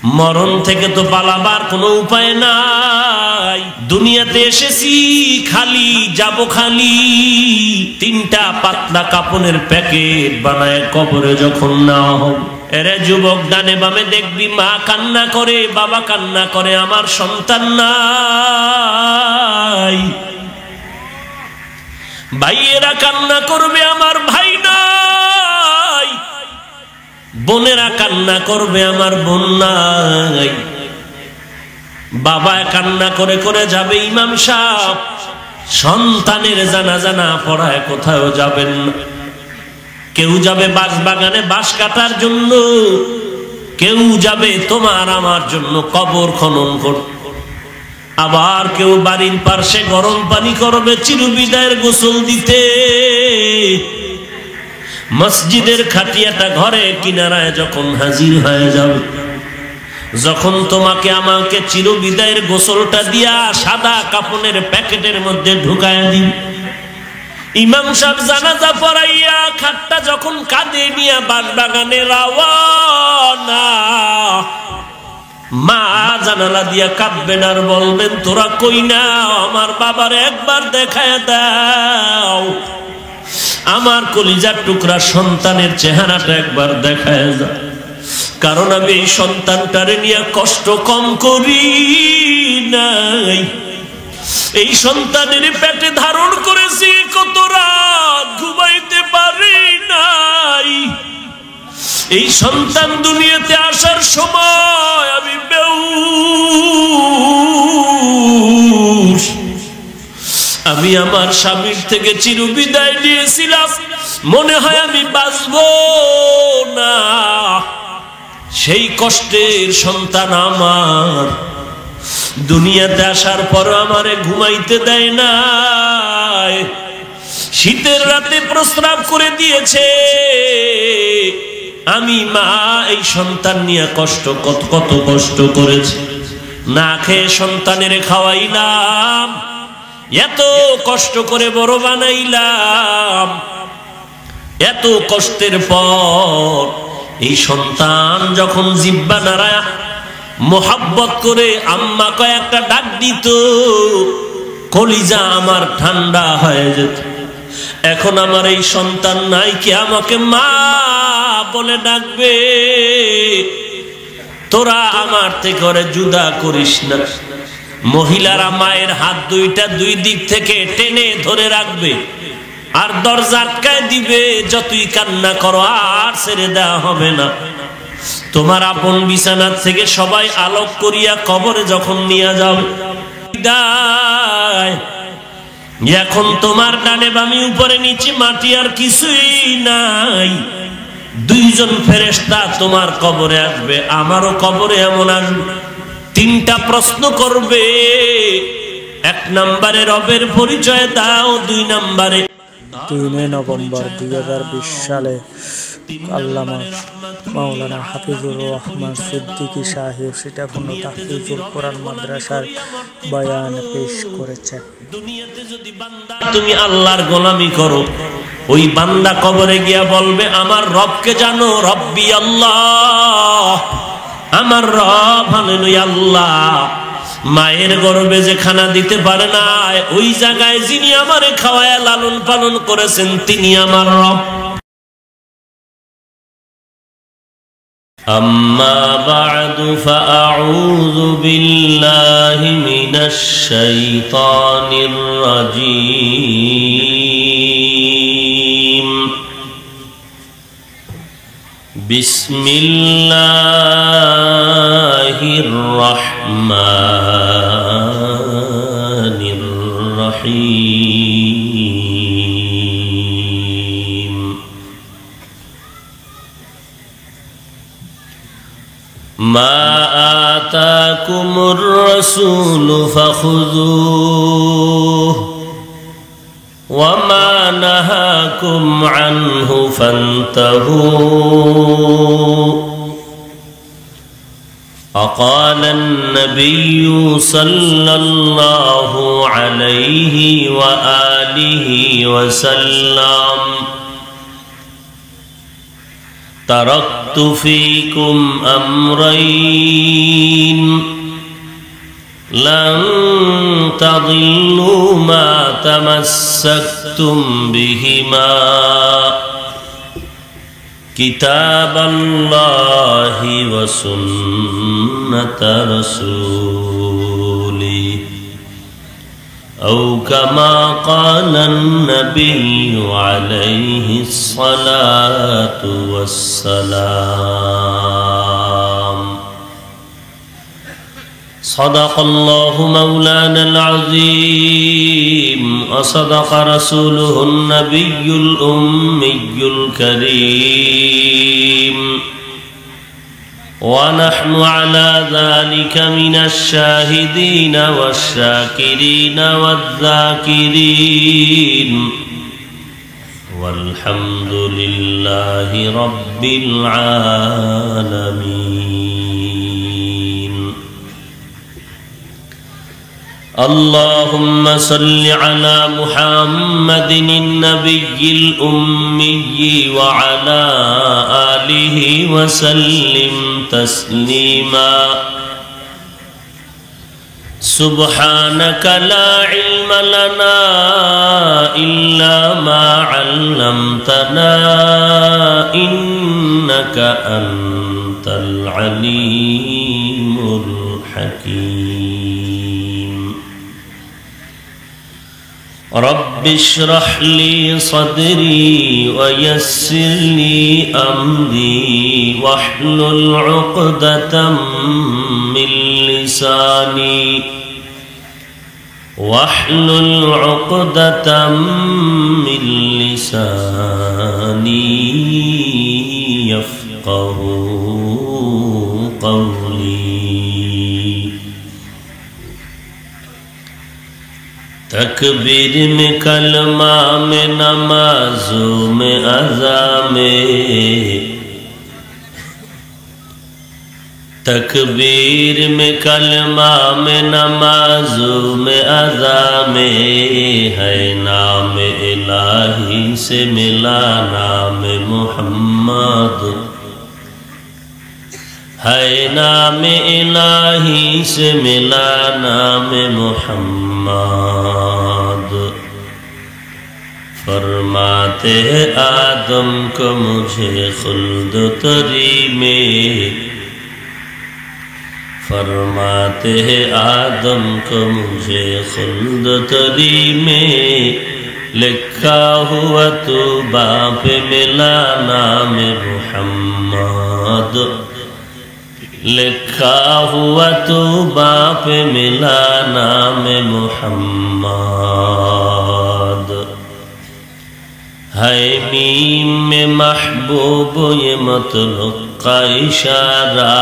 মরণ থেকে তো পালাবার কোনো উপায় নাই। দুনিয়াতে এসেছি খালি, যাব খালি। তিনটা পাতলা কাপড়ের প্যাকেট বানায় কবরে যখন নেওয়া হবে, এরে যুবক ডানে বামে দেখবি মা কান্না করে, বাবা কান্না করে, আমার সন্তান নাই। ভাইয়েরা কান্না করবে, আমার ভাই নাই। বোনেরা কান্না করবে, আমার বোন নাই। বাবা কান্না করে করে যাবে ইমাম সাহেব, সন্তানের জানাজা না পড়ায় কোথাও যাবেন না। কেউ যাবে বাঁশ বাগানে বাঁশ কাটার জন্য, কেউ যাবে তোমার আমার জন্য কবর খনন করতে, আবার কেউ বাড়ির পাশে গরম পানি করবে চিরবিদায়ের গোসল দিতে। মসজিদের খাটিয়াটা ঘরে কিনারায় যখন হাজির হয়ে যাবে, যখন তোমাকে আমাকে চিরবিদায়ের গোসলটা দিয়া সাদা কাপড়ের প্যাকেটের মধ্যে ঢুকায় দিন, ইমাম সাহেব জানাজা পড়াইয়া খাটটা যখন কাঁধে নিয়ে বাগানে রওয়ানা, মা জানালা দিয়া কাঁদবেন আর বলবেন তোরা কই না, আমার বাবার একবার দেখায় দাও, আমার কলিজার টুকরা সন্তানের চেহারাটা একবার দেখায় দাও। কারণ আমি এই সন্তানটারে নিয়ে কষ্ট কম করি নাই, এই সন্তানের পেটে ধারণ করেছি, কত রাত ঘুমাইতে পারি নাই। এই সন্তান দুনিয়াতে আসার সময় আমি বেহুশ, আমি আমার স্বামীর থেকে চিরবিদায় নিয়েছিলাম, মনে হয় আমি বাঁচব না। সেই কষ্টের সন্তান আমার দুনিয়াতে আসার পর আমারে ঘুমাইতে দেয় না, শীতের রাতে প্রস্রাব করে দিয়েছে। আমি মা এই সন্তান নিয়ে কত কষ্ট করেছি, না খেয়ে সন্তানের খাওয়াইলাম, এত কষ্ট করে বড় বানাইলাম। এত কষ্টের পর এই সন্তান যখন জিহ্বা নাড়ায় মোহাব্বত করে আম্মা কয়েকটা ডাক দিত, কলিজা আমার ঠান্ডা হয়ে যেত। এখন আমার এই সন্তান নাই, কি আমাকে মা বলে ডাকবে? তোরা আমার থেকে করে জুদা করিস না। মহিলারা মায়ের হাত দুইটা দুই দিক থেকে টেনে ধরে রাখবে আর দরজা আটকায় দিবে, যতই কান্না করো আর ছেড়ে দেওয়া হবে না। তোমার আপন বিছানার থেকে সবাই আলোক করিয়া কবরে যখন নিয়ে যাবে, এখন তোমার ডানে বামে উপরে নিচে মাটি আর কিছুই নাই। দুইজন ফেরেশতা তোমার কবরে আসবে, আমারও কবরে এমন আসবে। তিনটা প্রশ্ন করবে, এক নম্বরে রবের পরিচয় দাও, দুই নম্বরে 3 নভেম্বর 2020 সালে আল্লামা মাওলানা হাফিজুর রহমান সিদ্দিকী সাহেব সীতাকুণ্ড তাহফিজুল কোরআন মাদ্রাসার বয়ান পেশ করেছেন। তুমি আল্লাহর গোলামি করো, ওই বান্দা কবরে গিয়া বলবে আমার রবকে জানো, রব্বি আল্লাহ, আমার রব হলেন আল্লাহ। মায়ের গর্ভে যে খানা দিতে পারে না, ওই জায়গায় যিনি আমারে খাওয়ায় লালন পালন করেছেন তিনি আমার রব। আম্মা বা'দু ফাআউযু বিল্লাহি মিনাশ শাইতানির রাজীম। বিসমিল্লাহির রহমানির রহিম। মা আতাকুমুর রাসূলু ফাখুযুহু ওয়া মা নাহাকুম আনহু ফান্তাহু। وقال النبي صلى الله عليه وآله وسلم تركت فيكم أمرين لن تضلوا ما تمسكتم بهما كتاب الله وسنة رسوله أو كما قال النبي عليه الصلاة والسلام. صدق الله مولانا العظيم وصدق رسوله النبي الأمي الكريم ونحن على ذلك من الشاهدين والشاكرين والذاكرين والحمد لله رب العالمين. اللهم صل على محمد النبي الأمي وعلى آله وسلم تسليما. سبحانك لا علم لنا إلا ما علمتنا إنك أنت العليم الحكيم. رب اشرح لي صدري ويسر لي أمري واحلل عقدة من لساني يفقه قولي. تکبیر میں کلمہ میں نمازوں میں اذا میں تکبیر میں کلمہ میں نمازوں میں اذا میں ہے نام الہی سے ملا نام محمد ہے نام الہی سے ملا نام محمد. فرماتے آدم کو مجھے خلد تری میں فرماتے آدم کو مجھے خلد تری میں لکھا ہوا تو باپ ملا نام محمد لکھا ہوا تو باپ ملا نام محمد. ہے میم میں محبوب یہ مطلق کا اشارہ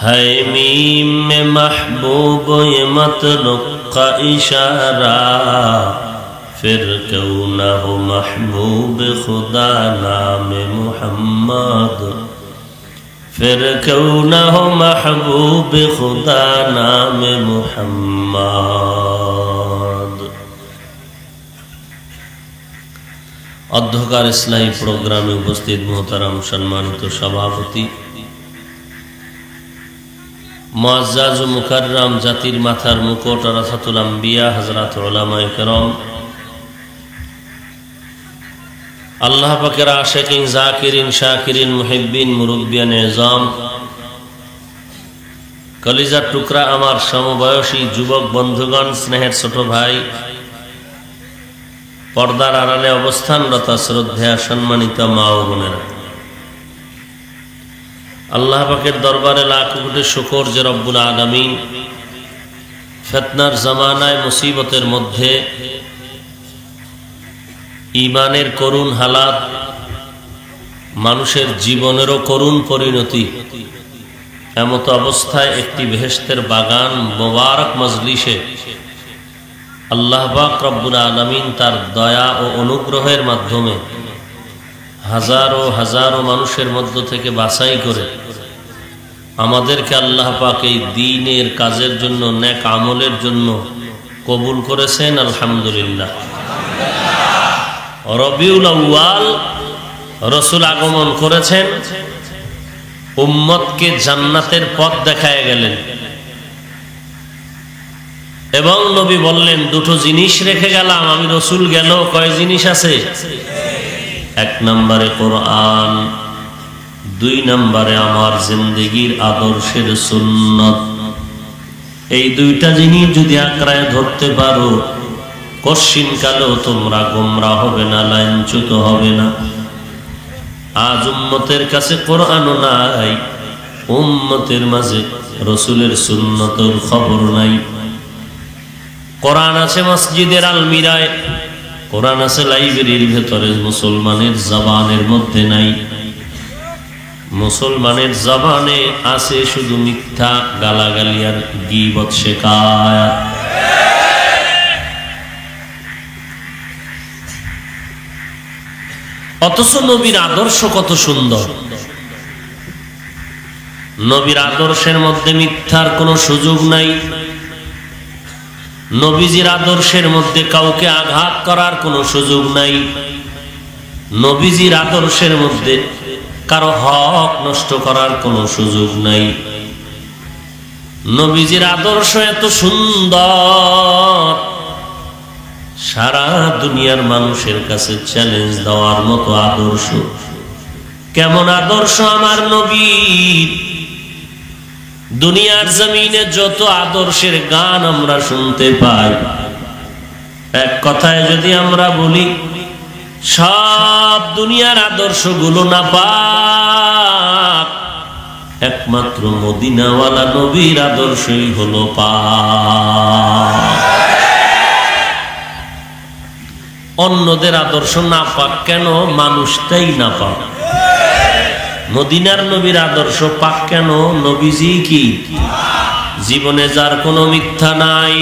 ہے میم میں محبوب یہ مطلق کا اشارہ پھر کیوں نہ ہو محبوب خدا نام محمد پھر کیوں نہ ہو محبوب خدا نام محمد. অধ্যকার ইসলামী প্রোগ্রামে উপস্থিত মোহতারাম সম্মানিত সভাপতি মুআজ্জাজ ও মুকাররম জাতির মাথার মুকুট রাসাতুল আম্বিয়া হযরত উলামায়ে কেরাম আল্লাহ পাকের আশিকিন জাকিরিন শাকিরিন মুহিব্বিন মুরব্বিয়ান এজাম কলিজার টুকরা আমার সমবয়সী যুবক বন্ধুগণ স্নেহের ছোট ভাই পর্দার আড়ালে অবস্থানরত শ্রদ্ধেয় সম্মানিত মা ও বোনেরা আল্লাহ পাকের দরবারে লাখ কোটি শুকর যে রব্বুল আলামিন ফিতনার জামানায় মুসিবতের মধ্যে ঈমানের করুণ হালাত মানুষের জীবনেরও করুণ পরিণতি এমত অবস্থায় একটি বেহেশতের বাগান মোবারক মজলিসে আল্লাহ পাক রব্বুল আলামিন তার দয়া ও অনুগ্রহের মাধ্যমে হাজারো হাজারো মানুষের মধ্য থেকে বাছাই করে আমাদেরকে আল্লাহ পাক এই দ্বীনের কাজের জন্য নেক আমলের জন্য কবুল করেছেন আলহামদুলিল্লাহ। রবিউল আউয়াল রাসূল আগমন করেছেন, উম্মতকে জান্নাতের পথ দেখায় গেলেন এবং নবী বললেন দুটো জিনিস রেখে গেলাম আমি রাসূল গেল। কয় জিনিস আছে? 1 নম্বরে কোরআন, 2 নম্বরে আমার জিন্দেগীর আদর্শের সুন্নাত। এই দুইটা জিনিস যদি আঁকড়ায় ধরতে পারো, কশিনকালেও তোমরা গোমরা হবে না, লাইনচ্যুত হবে না। আজ উম্মতের কাছে কোরআনও নাই, উম্মতের মাঝে রাসূলের সুন্নতের খবর নাই। কোরআন আছে মসজিদের আলমিরায়, কোরআন আছে লাইব্রেরির ভেতরে, মুসলমানের জবানের মধ্যে নাই। মুসলমানের জবানে আছে শুধু মিথ্যা, গালাগালি আর গীবত শেখায়াত। অথচ নবীর আদর্শ কত সুন্দর। নবীর আদর্শের মধ্যে মিথ্যার কোনো সুযোগ নাই। নবীজির আদর্শের মধ্যে কাউকে আঘাত করার কোনো সুযোগ নাই। নবীজির আদর্শের মধ্যে কারো হক নষ্ট করার কোনো সুযোগ নাই। নবীজির আদর্শ এত সুন্দর, সারা দুনিয়ার মানুষের কাছে চ্যালেঞ্জ দেওয়ার মতো আদর্শ। কেমন আদর্শ আমার নবীর! দুনিয়ার জমিনে যত আদর্শের গান আমরা শুনতে পাই, এক কথায় যদি আমরা বলি সব দুনিয়ার আদর্শগুলো নাপাক, একমাত্র মদিনাওয়ালা নবীর আদর্শই হলো পাক। অন্যদের আদর্শ নাপাক কেন? মানুষটাই নাপাক। মদিনার নবীর আদর্শ পাক কেন? নবীজি কি জীবনে যার কোনো মিথ্যা নাই।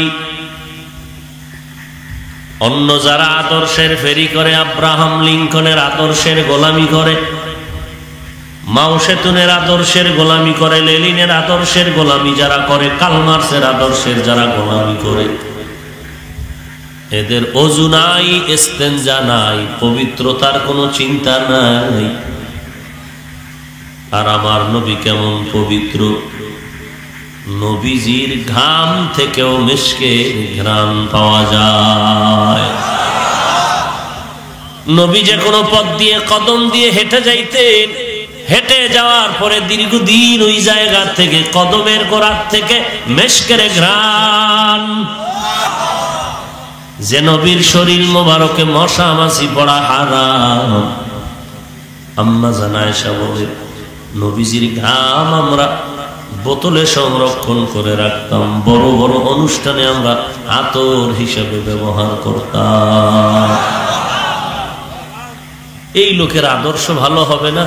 অন্য যারা আদর্শের ফেরি করে, আব্রাহাম লিঙ্কনের আদর্শের গোলামি করে, মাও সেতুনের আদর্শের গোলামি করে, লেনিনের আদর্শের গোলামি যারা করে, কার্ল মার্ক্সের আদর্শের যারা গোলামি করে, এদের ওযু নাই, ইস্তেনজা নাই, পবিত্রতার কোনো চিন্তা নাই। আর আমার নবী কেমন পবিত্র! নবীজির ঘাম থেকেও মিশকের ঘ্রাণ পাওয়া যায়। নবী যে কোনো পথ দিয়ে কদম দিয়ে হেঁটে যাইতেন, হেঁটে যাওয়ার পরে দীর্ঘদিন ওই জায়গা থেকে, কদমের গোড়ার থেকে মিশকের ঘ্রাণ। যে নবীর শরীর মোবারকে মশা মাছি পড়া হারাম। আম্মা জান আয়েশা বলে নবীজির ঘাম আমরা বোতলে সংরক্ষণ করে রাখতাম, বড় বড় অনুষ্ঠানে আমরা আতর হিসেবে ব্যবহার করতাম। এই লোকের আদর্শ ভালো হবে না?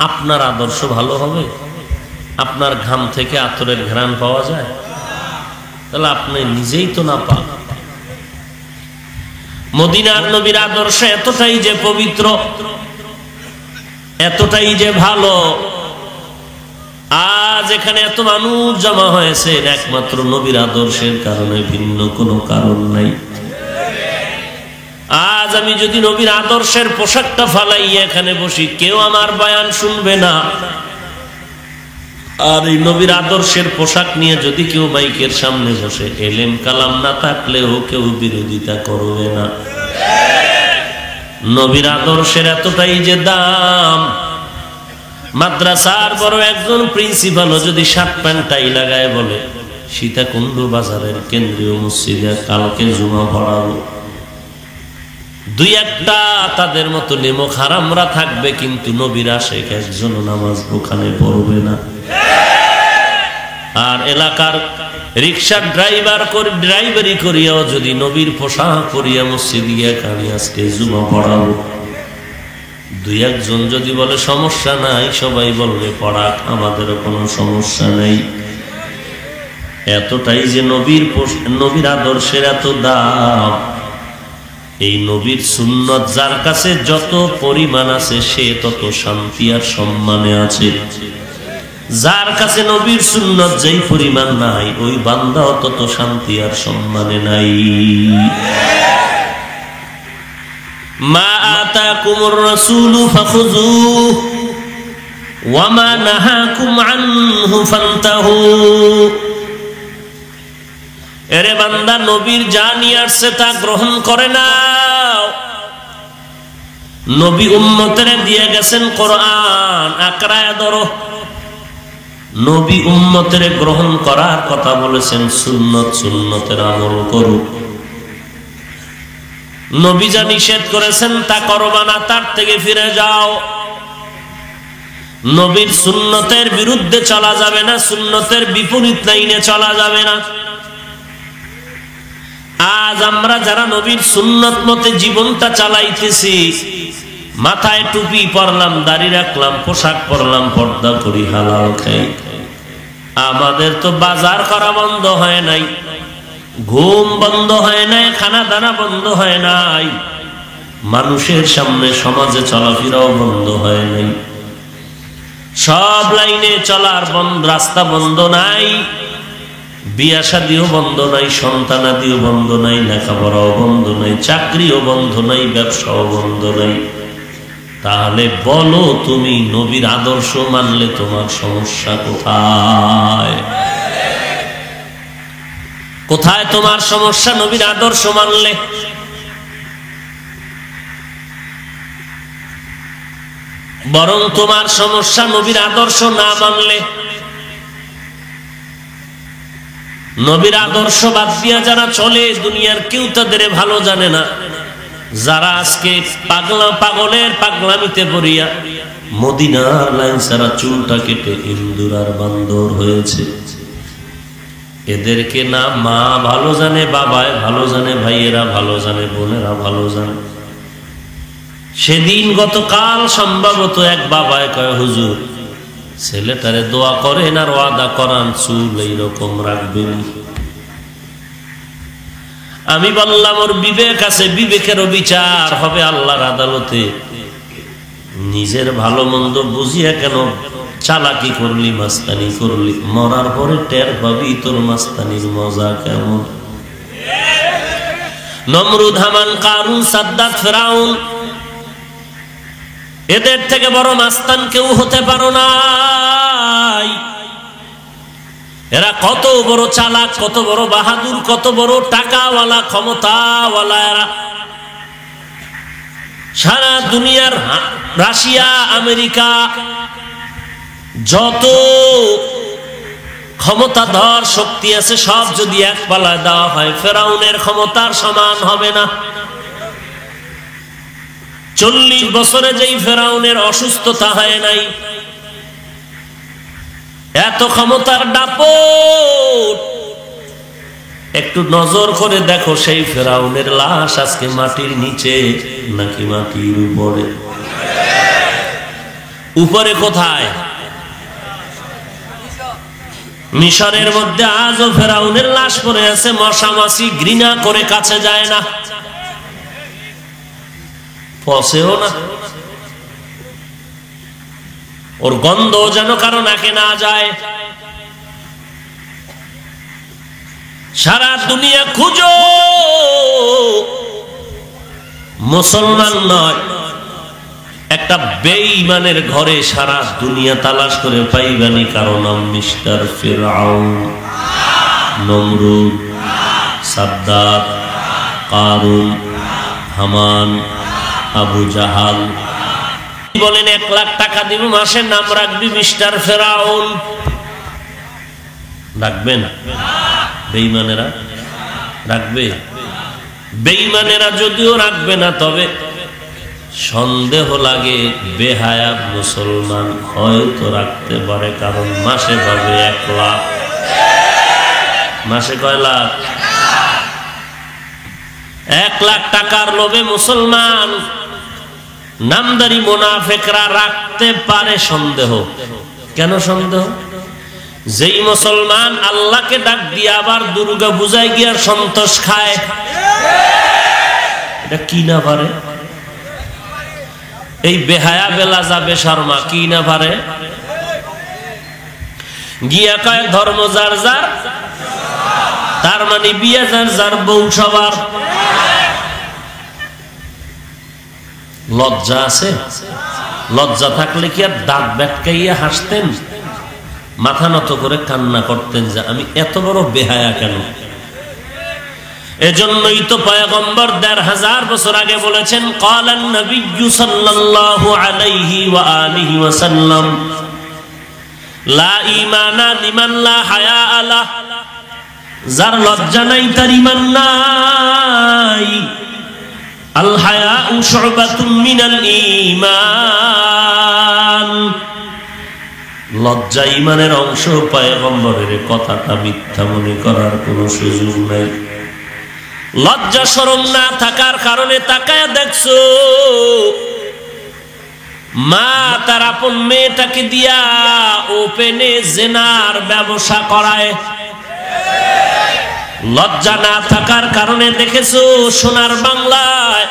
আপনার আদর্শ ভালো হবে? আপনার ঘাম থেকে আতরের ঘ্রাণ পাওয়া যায়? তাহলে আপনি নিজেই তো না পান। মদিনার নবীর আদর্শ এতটাই যে পবিত্র, এতটাই যে ভালো, আজ এখানে এত মানুষ জমা হয়েছে একমাত্র নবীর আদর্শের কারণে, ভিন্ন কোনো কারণ নাই। আজ আমি যদি নবীর আদর্শের পোশাকটা ফালাইয়া এখানে বসি, কেউ আমার বয়ান শুনবে না। আর এই নবীর আদর্শের পোশাক নিয়ে যদি কেউ মাইকের সামনে বসে, এলেম কালাম না থাকলেও কেউ বিরোধিতা করবে না। নবীর আদর্শের এতটাই যে দাম, মাদ্রাসার বড় একজন প্রিন্সিপালও যদি শার্ট প্যান্ট টাই লাগায় বলে সীতাকুণ্ড বাজারের কেন্দ্রীয় মসজিদে কালকে জুমা পড়াবো, দুই একটা তাদের মতো নেমক হারামরা থাকবে, কিন্তু নবীর আশেক একজন নামাজ ওখানে পড়বে না। আর এলাকার রিক্সার ড্রাইভারি করিয়াও যদি নবীর পোশাক করিয়া মসজিদ গিয়া কানি আজকে জুমা পড়াবো, দুই একজন যদি বলে সমস্যা নাই, সবাই বলবে পড়াক, আমাদেরও কোনো সমস্যা নেই। এতটাই যে নবীর আদর্শের এত দাম। এই নবীর সুন্নত যার কাছে যত পরিমাণ আছে, সে তত শান্তি আর সম্মানে আছে। যার কাছে নবীর সুন্নত যেই পরিমাণ নাই, ওই বান্দাও তত শান্তি আর সম্মানে নাই। মা আতাকুমুর রাসূলু ফাখুযুহু ওয়া মা নাহাকুম আনহু ফান্তাহু। এরে বান্দা, নবীর যা নিয়ে আসছে তা গ্রহণ করে নাও। নবী উম্মতের দিয়ে গেছেন কোরআন, আকড়ায় ধরো। নবী উম্মতের গ্রহণ করার কথা বলেছেন, সুন্নত, সুন্নতের আমল করো। নবী যা নিষেধ করেছেন তা করবা না, তার থেকে ফিরে যাও। নবীর সুন্নতের বিরুদ্ধে চলা যাবে না, সুন্নতের বিপরীত লাইনে চলা যাবে না। আজ আমরা যারা নবীর সুন্নত মতে জীবনটা চালাইতেছি, মাথায় টুপি পরলাম, দাড়ি রাখলাম, পোশাক পরলাম, পর্দা করি, হালাল খাই, আমাদের তো বাজার করা বন্ধ হয় নাই, ঘুম বন্ধ হয় নাই, খানা দানা বন্ধ হয় নাই, মানুষের সামনে সমাজে চলাফেরাও বন্ধ হয় নাই, সব লাইনে চলার রাস্তা বন্ধ নাই, বিয়া শাদিও বন্ধ নাই, সন্তানাদিও বন্ধ নাই, লেখাপড়াও বন্ধ নাই, চাকরিও বন্ধ নাই, ব্যবসাও বন্ধ নাই। তাহলে বলো, তুমি নবীর আদর্শ মানলে তোমার সমস্যা কোথায়? কোথায় তোমার সমস্যা নবীর আদর্শ মানলে? বরং তোমার সমস্যা নবীর আদর্শ না মানলে। নবীর আদর্শ বাদ দিয়া যারা চলে, দুনিয়ার কেউ তাদের ভালো জানে না। যারা আজকে পাগলের পাগলামিতে পড়িয়া মদিনার লাইন ছাড়া চুলটা কেটে ইন্দুর আর বান্দর হয়েছে, এদেরকে না মা ভালো জানে, বাবায় ভালো জানে, ভাইয়েরা ভালো জানে, বোনেরা ভালো জানে। সেদিন গতকাল সম্ভবত এক বাবায় কয়, হুজুর ছেলেটারে দোয়া করেন আর ওয়াদা করান চুল এইরকম রাখবেন। আমি বললাম, ওর বিবেক আছে, বিবেকেরও বিচার হবে আল্লাহর আদালতে। নিজের ভালো মন্দ বুঝিয়া কেন চালাকি করলি, মাস্তানি করলি? মরার পরে টের পাবি তোর মাস্তানির মজা কেমন। নমরুদ, হামান, কারুন, সাদ্দাত, ফেরাউন, এদের থেকে বড় মাস্তান কেউ হতে পারো নাই। এরা কত বড় চালাক, কত বড় বাহাদুর, কত বড় টাকাওয়ালা, ক্ষমতাওয়ালা। এরা সারা দুনিয়ার রাশিয়া, আমেরিকা, যত ক্ষমতাধর শক্তি আছে সব যদি এক পালায় দেওয়া হয়, ফেরাউনের ক্ষমতার সমান হবে না। 40 বছরে যেই ফেরাউনের অসুস্থতা হয় নাই, এত ক্ষমতার দাপট। একটু নজর করে দেখো, সেই ফেরাউনের লাশ আজকে মাটির নিচে নাকি মাটির উপরে? উপরে কোথায়? মিশরের মধ্যে আজও ফেরাউনের লাশ পড়ে আছে, মশা মাছি ঘৃণা করে কাছে যায় না, পচেও না, ওর গন্ধ যেন কারো নাকে না যায়। সারা দুনিয়া খুঁজো, মুসলমান নয়, একটা বেঈমানের ঘরে সারা দুনিয়া তালাশ করে পাইবানি কারো নাম মিস্টার ফিরআউন, নমরুদ, সাদ্দাত, কারুন, হামান, আবু জাহাল। বলেন 1 লাখ টাকা দিব, মাসে নাম রাখবি মিস্টার ফেরাউন, রাখবে না? বেঈমানেরা রাখবে? বেঈমানেরা যদিও রাখবে না, তবে সন্দেহ লাগে বেহায়া মুসলমান হয়তো রাখতে পারে, কারণ মাসে পাবে 1 লাখ। মাসে কয় লাখ? 1 লাখ টাকার লোভে মুসলমান নামদারি মুনাফিকরা রাখতে পারে। সন্দেহ কেন? সন্দেহ, যেই মুসলমান আল্লাহকে ডাক দিয়ে আবার দুর্গা পূজায় গিয়ে সন্তোষ খায়, এটা কি না পারে? এই বেহায়া বেলা যাবে শর্মা কি না পারে? গিয়া কয় ধর্ম যার যার, তার মানে বিয়ে যার যার, বউ সবার। লজ্জা আছে? লজ্জা থাকলে কি আর দাঁত ব্যাটকাইয়া হাসতেন? মাথা নত করে কান্না করতেন যে আমি এত বড় বেহায়া কেন? এজন্যই তো পয়গম্বর ১৫০০ বছর আগে বলেছেন, ক্বালান নবিয়্যু সাল্লাল্লাহু আলাইহি ওয়া আলিহি ওয়াসাল্লাম, লা ঈমানা লিমান লা হায়া আলা, যার লজ্জা নাই তার ঈমান নাই। আল হায়াউ শুবাতুম মিনাল ঈমান, লজ্জা ঈমানের অংশ। পয়গম্বরের কথাটা মিথ্যা মনে করার কোনো সুযোগ নাই। লজ্জা শরম না থাকার কারণে তাকায় দেখছো মা তার আপন মেয়েটাকে দিয়া ওপেনে জিনার ব্যবসা করায়। লজ্জা না থাকার কারণে দেখেছো সোনার বাংলায়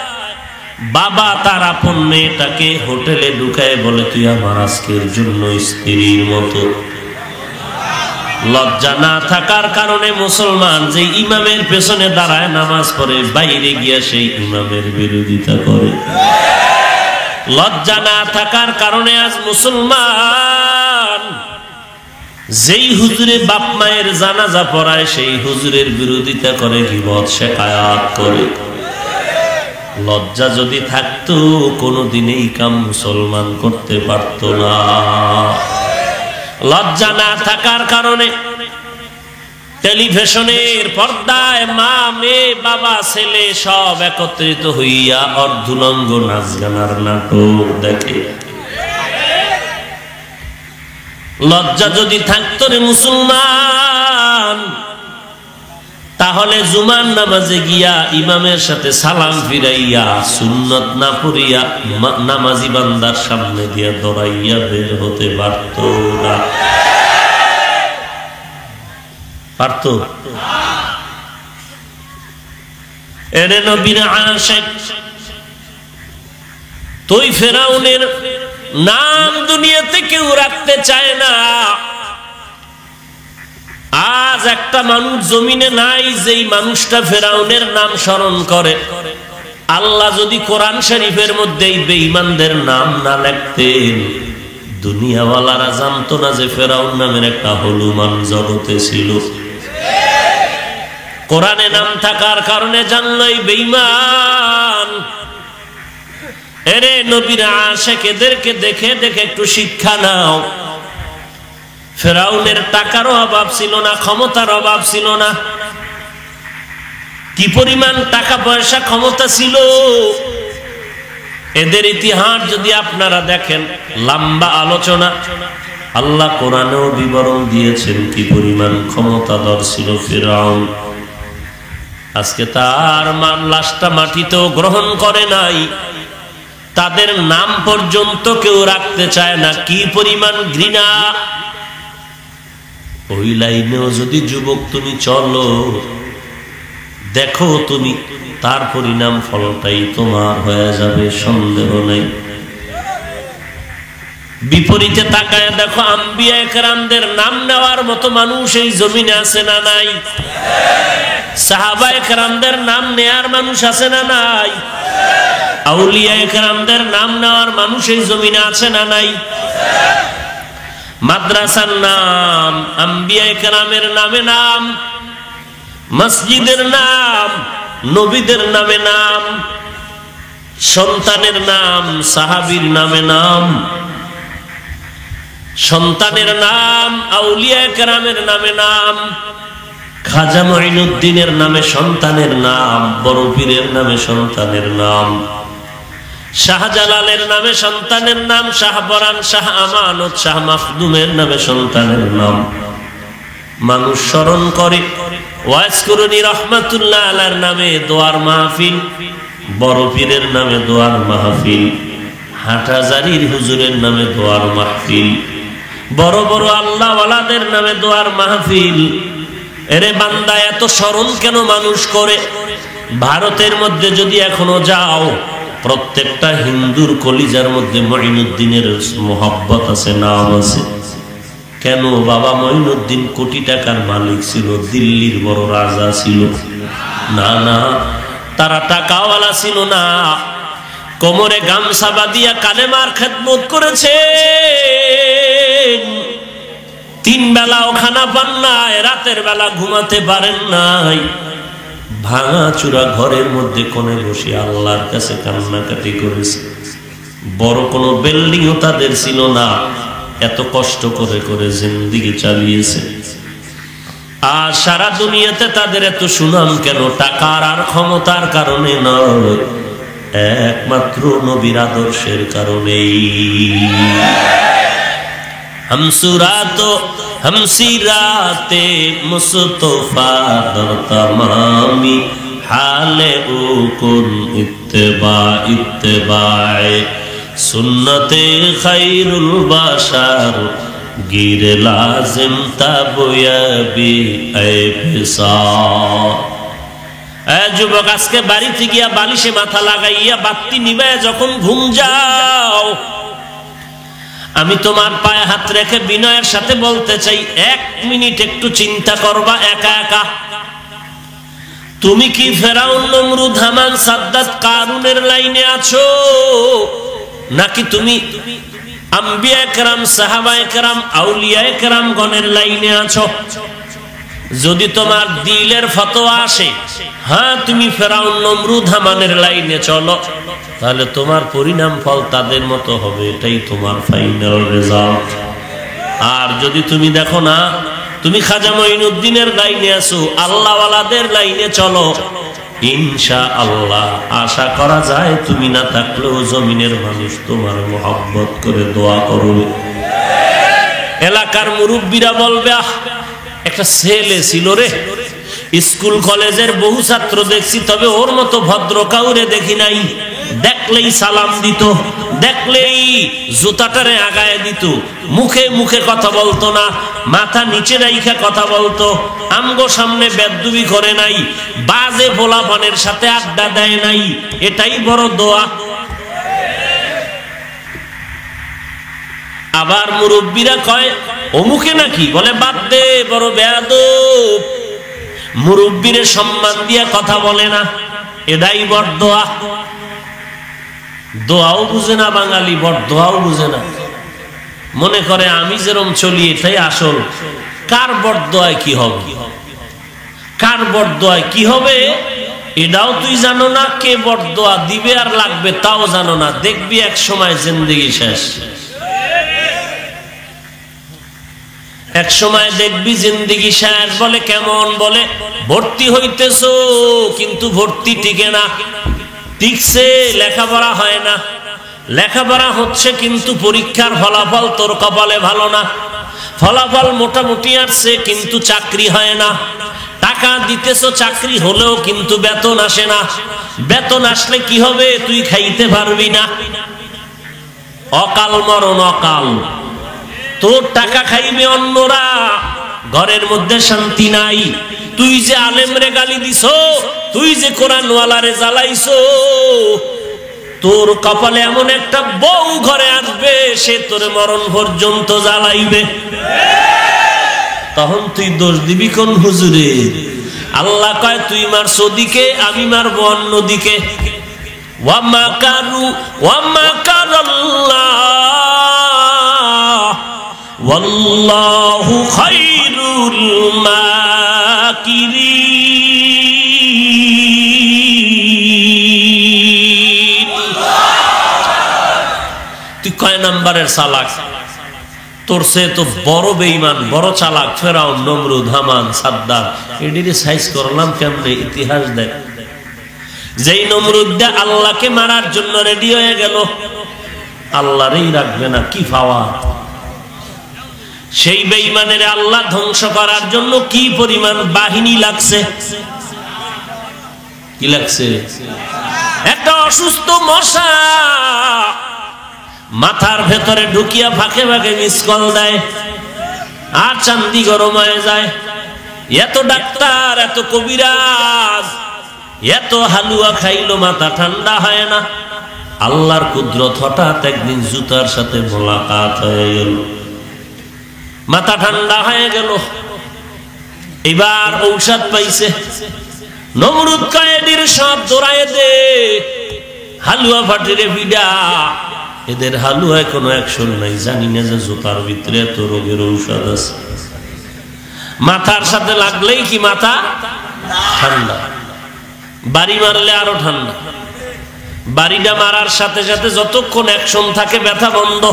বাবা তার আপন মেয়েটাকে হোটেলে ঢুকায় বলে তুই আমার আজকের জন্য স্ত্রীর মতো। লজ্জা না থাকার কারণে মুসলমান যে ইমামের পেছনে দাঁড়ায় নামাজ পড়ে, বাইরে গিয়া সেই ইমামের বিরোধিতা করে। লজ্জা না থাকার কারণে আজ মুসলমান যেই হুজুরে বাপ মায়ের জানাজা পড়ায় সেই হুজুরের বিরোধিতা করে, গীবত শিকায়াত করে। লজ্জা যদি থাকতো কোনোদিন এই কাম মুসলমান করতে পারতো না। লজ্জা না থাকার কারণে টেলিভিশনের পর্দায় মা মেয়ে বাবা ছেলে সব একত্রিত হইয়া অর্ধুলঙ্গ নাচ গানার নাটক দেখে। লজ্জা যদি থাকতো রে মুসলমান, তাহলে জুমার নামাজে গিয়া ইমামের সাথে সালাম ফিরাইয়া সুন্নত না পড়িয়া নামাজি বান্দার সামনে দিয়া দৌড়াইয়া বের হতে পারত না। পারত? এরে নবীর আশিক, তুই ফেরাউনের নাম দুনিয়াতে কেউ রাখতে চায় না। আজ একটা মানুষ জমিনে নাই যেই মানুষটা ফেরাউনের নাম স্মরণ করে। আল্লাহ যদি কোরআন শরীফের মধ্যে বেঈমানদের নাম না লিখতেন, দুনিয়াওয়ালারা জানতো না যে ফেরাউন নামের একটা হলুমান জগতে ছিল। কোরআনে নাম থাকার কারণে জানলো এই বেঈমান। এরে নবীর আশিক, এদেরকে দেখে দেখে একটু শিক্ষা নাও। ফেরাউনের টাকারও অভাব ছিল না, ক্ষমতার অভাব ছিল না। কি পরিমাণ টাকা পয়সা ক্ষমতা ছিল! এদের ইতিহাস যদি আপনারা দেখেন, লম্বা আলোচনা। আল্লাহ কোরআনেও বিবরণ দিয়েছেন কি পরিমাণ ক্ষমতাধর ছিল ফেরাউন। আজকে তার লাশটা মাটিতেও গ্রহণ করে নাই, তাদের নাম পর্যন্ত কেউ রাখতে চায় না। কি পরিমাণ ঘৃণা! ওই লাইনেও যদি যুবক তুমি চলো, দেখো তুমি তার পরিণাম ফলটাই তোমার হয়ে যাবে, সন্দেহ নেই। বিপরীতে তাকায় দেখো, আম্বিয়া কেরামদের নাম নেওয়ার মতো মানুষ এই জমিনে আছে না নাই? সাহাবায়ে কেরামদের নাম নেয়ার মানুষ আছে না নাই? আউলিয়া কেরামদের নাম নেওয়ার মানুষ এই জমিনে আছে না নাই? মাদ্রাসার নাম, আম্বিয়া কেরামের নামে নাম, মসজিদের নাম, নবীদের নামে নাম, সন্তানের নাম সাহাবীর নামে নাম, সন্তানের নাম আউলিয়া কেরামের নামে নাম, খাজা মঈনুদ্দিনের নামে সন্তানের নাম, বড় পীরের নামে সন্তানের নাম, শাহজালালের নামে সন্তানের নাম, শাহপরান, শাহ আমানত, শাহ মাখদুমের নামে সন্তানের নাম। মানুষ স্মরণ করে। ওয়াজ করুনি রহমাতুল্লাহ আলাইহির নামে দোয়ার মাহফিল, বড় পীরের নামে দোয়ার মাহফিল, হাটহাজারীর হুজুরের নামে দোয়ার মাহফিল, বড় বড় আল্লাহওয়ালাদের নামে দোয়ার মাহফিল। এরে বান্দা, এত স্মরণ কেন মানুষ করে? ভারতের মধ্যে যদি এখনো যাও, প্রত্যেকটা হিন্দুর কলিজার মধ্যে মঈনুদ্দিনের মোহাব্বত আছে, নাম আছে। কেন? বাবা মঈনুদ্দিন কোটি টাকার মালিক ছিল, দিল্লির বড় রাজা ছিল না, না, তারা টাকাওয়ালা ছিল না। কোমরে গামছা বাঁধিয়া কালেমার খেদমত করেছেন। 3 বেলাও খানা পান নাই, রাতের বেলা ঘুমাতে পারেন নাই, ভাঙা চূড়া ঘরের মধ্যে কোণে বসে আল্লাহর কাছে কান্নাকাটি করেছে। বড় কোনো বিল্ডিংও তাদের ছিল না, এত কষ্ট করে করে জিন্দেগি চালিয়েছে। আর সারা দুনিয়াতে তাদের এত সুনাম কেন? টাকার আর ক্ষমতার কারণে নয়, একমাত্র নবীর আদর্শের কারণেই। হামসিরাতে মুস্তফা তমামি হালে ও কুন ইত্তেবায়ে সুন্নতে খায়রুল বাশার গিরে লাজিম তাবয়াবি আইফসা। যুবক, আজকে বাড়িতে গিয়া বালিশে মাথা লাগাইয়া বাতি নিবায় যখন ঘুম যাও, আমি তোমার পায়ে হাত রেখে বিনয়ের সাথে বলতে চাই, 1 মিনিট একটু চিন্তা করবা একা একা। তুমি কি ফেরাউন, নমরুদ, হামান, সাদ্দাত, কারুনের লাইনে আছো, নাকি তুমি আম্বিয়া কেরাম, সাহাবায়ে কেরাম, আউলিয়ায়ে কেরাম গণের লাইনে আছো? যদি তোমার দিলের ফতোয়া আসে, হ্যাঁ তুমি ফেরাউন, নমরুদ, হামানের লাইনে চলো, তাহলে তোমার পরিণাম ফল তাদের মতো হবে, এটাই তোমার ফাইনাল রেজাল্ট। আর যদি তুমি দেখো না তুমি খাজা মঈনুদ্দিনের লাইনে আছো, আল্লাহওয়ালাদের লাইনে চলো, ইনশাআল্লাহ আশা করা যায় তুমি না থাকলেও জমিনের মানুষ তোমার মোহাব্বত করে দোয়া করবে। এলাকার মুরব্বীরা বলবে, আহ একটা ছেলে ছিল রে, স্কুল কলেজের বহু ছাত্র দেখছি, তবে ওর মতো ভদ্র কাউরে দেখি নাই। দেখলেই সালাম দিত, দেখলেই জুতাটারে আগায় দিত, মুখে মুখে কথা বলতো না, মাথা নিচে রাইখা কথা বলতো, আমগো সামনে বেদবি করে নাই, বাজে পোলাপানের সাথে আড্ডা দেয় নাই, এটাই বড় দোয়া। আবার মুরব্বীরা কয় অমুকে নাকি, বলে বাদ দে, বড় বেয়াদব, মুরব্বীরে সম্মান দিয়ে কথা বলে না, এটাই বড় দোয়া। দোয়াও বুঝে না বাঙালি, বড় দোয়াও বুঝে না, মনে করে আমি যেরকম চলি এটাই আসল। কার বড় দোয়ায় কি হবে, কার বড় দোয়ায় কি হবে এটাও তুই জানো না, কে বড় দোয়া দিবে আর লাগবে তাও জানো না, দেখবি এক সময় জিন্দেগি শেষ। এক সময় দেখবি জিন্দেগি শেষ। বলে কেমন? বলে ভর্তি হইতেছো কিন্তু ভর্তি টিকে না, টিকছে লেখাপড়া হয় না, লেখাপড়া হচ্ছে কিন্তু পরীক্ষার ফলাফল তোর কপালে ভালো না, ফলাফল মোটামুটি আসছে কিন্তু চাকরি হয় না, টাকা দিতেছো চাকরি হলেও কিন্তু বেতন আসে না, বেতন আসলে কি হবে? তুই খাইতে পারবি না, অকাল মরণ অকাল। তোর টাকা খাইবে অন্যরা, ঘরের মধ্যে শান্তি নাই। তুই যে আলেমরে গালি দিছো, তুই যে কোরআনওয়ালারে জ্বালাইছো, তোর কপালে এমন একটা বউ ঘরে আসবে, সে তোর মরণ পর্যন্ত জ্বালাইবে। তখন তুই দোষ দিবি কোন হুজুরে? আল্লাহ কয় তুই মারছো দিকে, আমি মারবো অন্যদিকে। ওয়ামা কারু ওয়ামা কারাল্লাহ ওয়াল্লাহু খায়রুল মাকিরিন। তুই কয় নাম্বারের চালাক? তোর সে তো বড় বেঈমান, বড় চালাক ফেরাউন, নমরুদ, হামান, সাদ্দাত। এডিরে সাইজ করলাম কেমনে? ইতিহাস দেখ। যেই নমরুদটা আল্লাহকে মারার জন্য রেডি হয়ে গেল, আল্লাহরই রাখবে না, কি পাওয়া। সেই বেঈমানের আল্লাহ ধ্বংস করার জন্য কি পরিমাণ বাহিনী লাগছে, কি লাগছে? একটা অসুস্থ মশা মাথার ভেতরে ঢুকিয়া ফাঁকে ফাঁকে মিস কল দেয়, আর চান্দি গরম হয়ে যায়। এত ডাক্তার, এত কবিরাজ, এত হালুয়া খাইলো, মাথা ঠান্ডা হয় না। আল্লাহর কুদরত, হঠাৎ একদিন জুতার সাথে মোলাকাত হয়ে গেল, মাথা ঠান্ডা হয়ে গেল। এবার ঔষধ পাইছে। নমরুদ কয়েদির সব দৌড়ায় দে, হালুয়া ফাটিরে ভিডা, এদের হালুয়ায় কোনো অ্যাকশন নাই। জানি না যে জুতার ভিতরে এত রোগের ঔষধ আছে। মাথার সাথে লাগলেই কি মাথা ঠান্ডা, বাড়ি মারলে আরো ঠান্ডা। বাড়িটা মারার সাথে সাথে যতক্ষণ অ্যাকশন থাকে ব্যথা বন্ধ।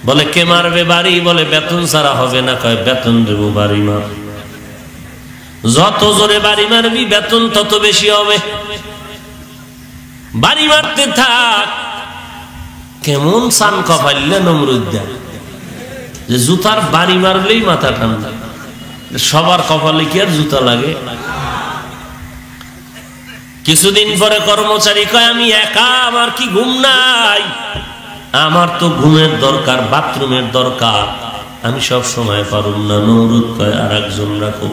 বলে কে মারবে বাড়ি? বলে বেতন ছাড়া হবে না। কয় বেতন দেবো, বাড়ি মার। যত জোরে বাড়ি মারবি বেতন তত বেশি হবে। বাড়ি মারতে থাক। কেমন সান কপাইলে নমরুদ্দা যে জুতার বাড়ি মারলেই মাথা ঠান্ডা। সবার কপালে কি আর জুতা লাগে? কিছুদিন পরে কর্মচারী কয় আমি একা, আমার কি ঘুম নাই? আমার তো ঘুমের দরকার, বাথরুমের দরকার, আমি সব সময় পারুম না। নমরুদ কয় আর একজন রাখো।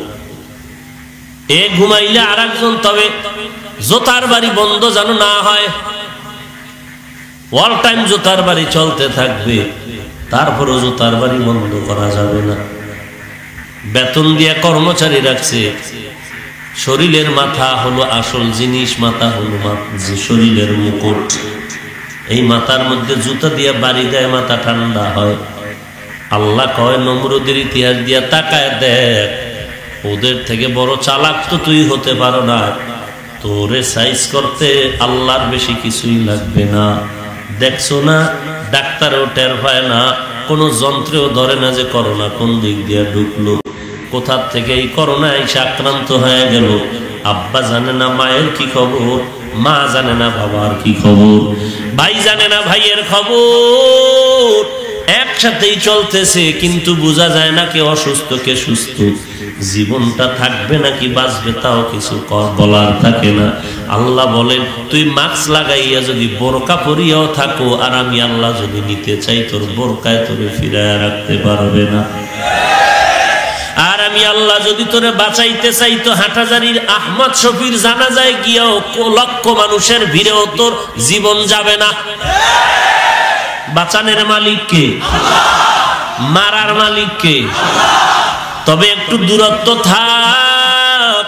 এ ঘুমাইলে আর একজন, তবে জোতার বাড়ি বন্ধ যেন না হয়। অল টাইম জোতার বাড়ি চলতে থাকবে, তারপরও জোতার বাড়ি বন্ধ করা যাবে না। বেতন দিয়ে কর্মচারী রাখছে। শরীরের মাথা হলো আসল জিনিস, মাথা হলো শরীরের মুকুট। এই মাথার মধ্যে জুতা দিয়ে বাড়ি দেয়, মাথা ঠান্ডা হয়। আল্লাহ কয় নমরুদের ইতিহাস দিয়া তাকায় দেখ, ওদের থেকে বড় চালাক তো তুই হতে পারো না। তোরে সাইজ করতে আল্লাহর বেশি কিছুই লাগবে না। দেখছো না, ডাক্তারও টের পায় না, কোনো যন্ত্রেও ধরে না যে করোনা কোন দিক দিয়ে ঢুকলো, কোথার থেকে এই করোনা এসে আক্রান্ত হয়ে গেল। আব্বা জানে না মায়ের কি খবর, মা জানে না বাবার কি খবর, ভাই জানে না ভাইয়ের খবর। একসাথেই চলতেছে, কিন্তু বোঝা যায় না কে অসুস্থ কে সুস্থ। জীবনটা থাকবে নাকি বাঁচবে তাও কিছু বলার থাকে না। আল্লাহ বলেন তুই মাস্ক লাগাইয়া যদি বোরকা পরিয়াও থাকো, আর আমি আল্লাহ যদি নিতে চাই তোর বোরকায় তোরে ফিরায় রাখতে পারবে না। আর আমি আল্লাহ যদি তোরে বাঁচাইতে চাই তো হাটহাজারীর আহমদ শফির জানাজায় গিয়েও লক্ষ মানুষের ভিড়েও তোর জীবন যাবে না। বাঁচানের মালিক কে? মারার মালিক কে? তবে একটু দূরত্ব থাক,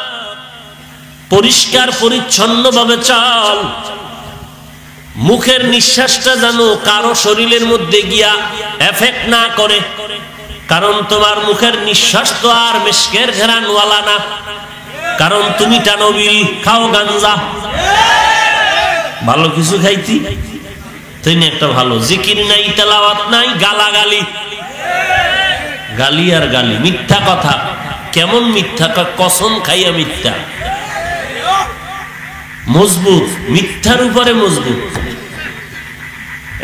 পরিষ্কার পরিচ্ছন্ন ভাবে চল। মুখের নিঃশ্বাসটা যেন কারো শরীরের মধ্যে গিয়া এফেক্ট না করে, কারণ তোমার মুখের নিঃশ্বাস তো আর মিশকের ঘেরানওয়ালা না। কারণ তুমি টানবিল খাও, গাঞ্জা, ভালো কিছু খাইতি তুই একটা ভালো জিকির নাই, তেলাওয়াত নাই, গালাগালি, গালি আর গালি, মিথ্যা কথা। কেমন মিথ্যা? কসম খাইয়া মিথ্যা। মজবুত, মিথ্যার উপরে মজবুত।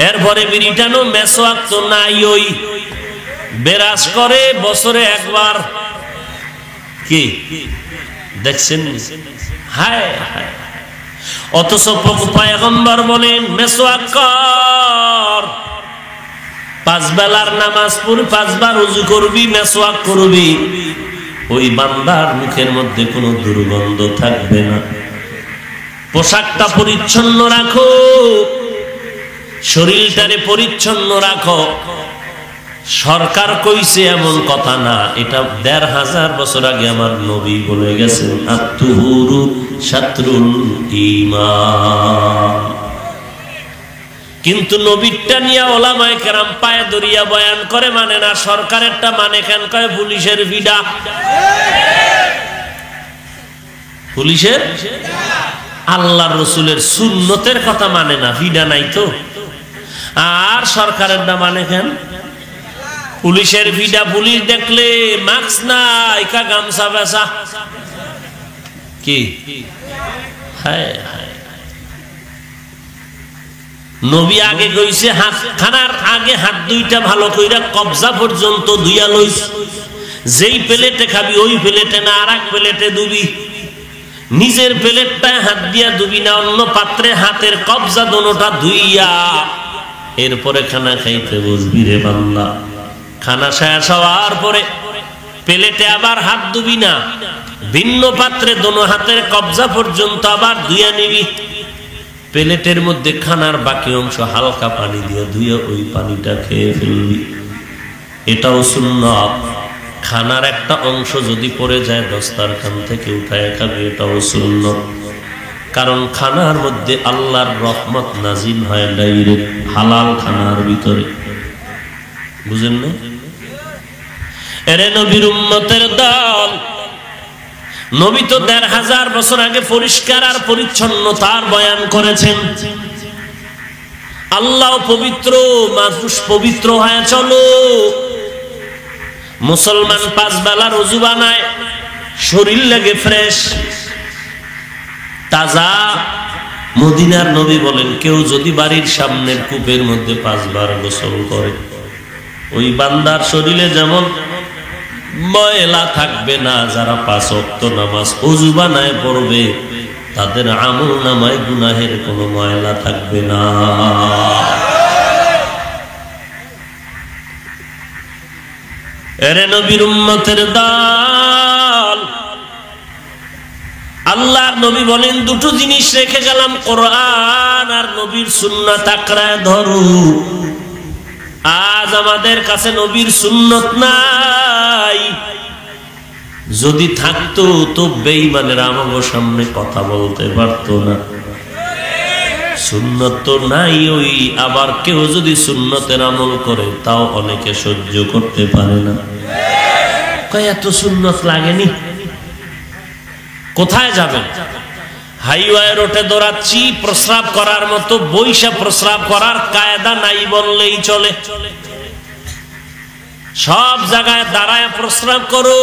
এরপরে বিরিটানো মেসোয়াক তো নাই, ওই বেরাস করে বছরে একবার। কি দেখছেন? হায় হায়। অথচ পয়গম্বর বলেন মেসোয়াক কর, 5 বেলার নামাজ পড়ি, 5 বার ওযু করবি, মেসোয়াক করবি, ওই বান্দার মুখের মধ্যে কোনো দুর্গন্ধ থাকবে না। পোশাকটা পরিচ্ছন্ন রাখো, শরীরটারে পরিচ্ছন্ন রাখো। সরকার কইছে এমন কথা না, এটা 1500 বছর আগে আমার নবী বলে গেছেন, আত-তুহুরু শাতরুল ঈমান। কিন্তু নবীরটা নিয়ে ওলামায়ে কেরাম পায়ে দরিয়া বয়ান করে মানে না। সরকারেরটা মানে কেন? কয় পুলিশের ভিডা। পুলিশের আল্লাহর রাসূলের সুন্নতের কথা মানে না, ভিডা নাই তো। আর সরকারেরটা মানে কেন? পুলিশের ভিডা। পুলিশ দেখলে মাস্ক নাই, কা গামছা বেচা। কি হায় হায়। নবী আগে কইছে হাত খানার আগে হাত দুইটা ভালো কইরা কবজা পর্যন্ত ধুইয়া লইস। যেই প্লেটে খাবি ওই প্লেটে না আরেক প্লেটে দুবি। নিজের প্লেটটায় হাত দিয়া দুবি না, অন্য পাত্রে হাতের কবজা দোনোটা ধুইয়া এরপরে খানা খাইতে বসবি রে বান্দা। খানা শেষ হওয়ার পরে প্লেটে আবার হাত ধুবি না, ভিন্ন পাত্রে দোনো হাতের কবজা পর্যন্ত আবার ধুইয়া নিবি। প্লেটের মধ্যে খানার বাকি অংশ হালকা পানি দিয়ে ধুয়ে ওই পানিটা খেয়ে ফেলবি। এটাও সুন্নাত। খানার একটা অংশ যদি পড়ে যায় দস্তারখান থেকে উঠায় খাবি, এটাও সুন্নাত। কারণ খানার মধ্যে আল্লাহর রহমত নাজিল হয় ডাইরেক্ট, হালাল খানার ভিতরে। বুঝেন না? এরে নবীর উম্মতের দল, নবী তো ১৫০০ বছর আগে পরিষ্কার আর পরিচ্ছন্নতার বয়ান করেছেন। আল্লাহ পবিত্র, মানুষ পবিত্র হয়ে চলো। মুসলমান ৫ বেলা রোজু বানায়, শরীর লাগে ফ্রেশ তাজা। মদিনার নবী বলেন, কেউ যদি বাড়ির সামনের কূপের মধ্যে ৫ বার গোসল করে, ওই বান্দার শরীরে যেমন ময়লা থাকবে না। যারা ৫ ওয়াক্ত নামাজ ওযু বানায় পড়বে, তাদের আমল নামায় গুনাহের কোনো ময়লা থাকবে না। এরে নবীর উম্মতের দল, আল্লাহর নবী বলেন, দুটো জিনিস রেখে গেলাম, কোরআন আর নবীর সুন্নাত আঁকড়ায় ধরো। আজ আমাদের কাছে নবীর সুন্নত নাই। যদি থাকতো তো বেঈমানেরা আমাদের সামনে কথা বলতে পারতো না। সুন্নত তো নাই, ওই আবার কেউ যদি সুন্নতের আমল করে তাও অনেকে সহ্য করতে পারে না। কয় এত সুন্নত লাগেনি, কোথায় যাবেন? হাইওয়ে রোডে দৌড়াচ্ছি, প্রস্রাব করার মতো বৈশা প্রস্রাব করার কায়দা নাই বললেই চলে। সব জায়গায় দাঁড়ায় প্রস্রাব করো।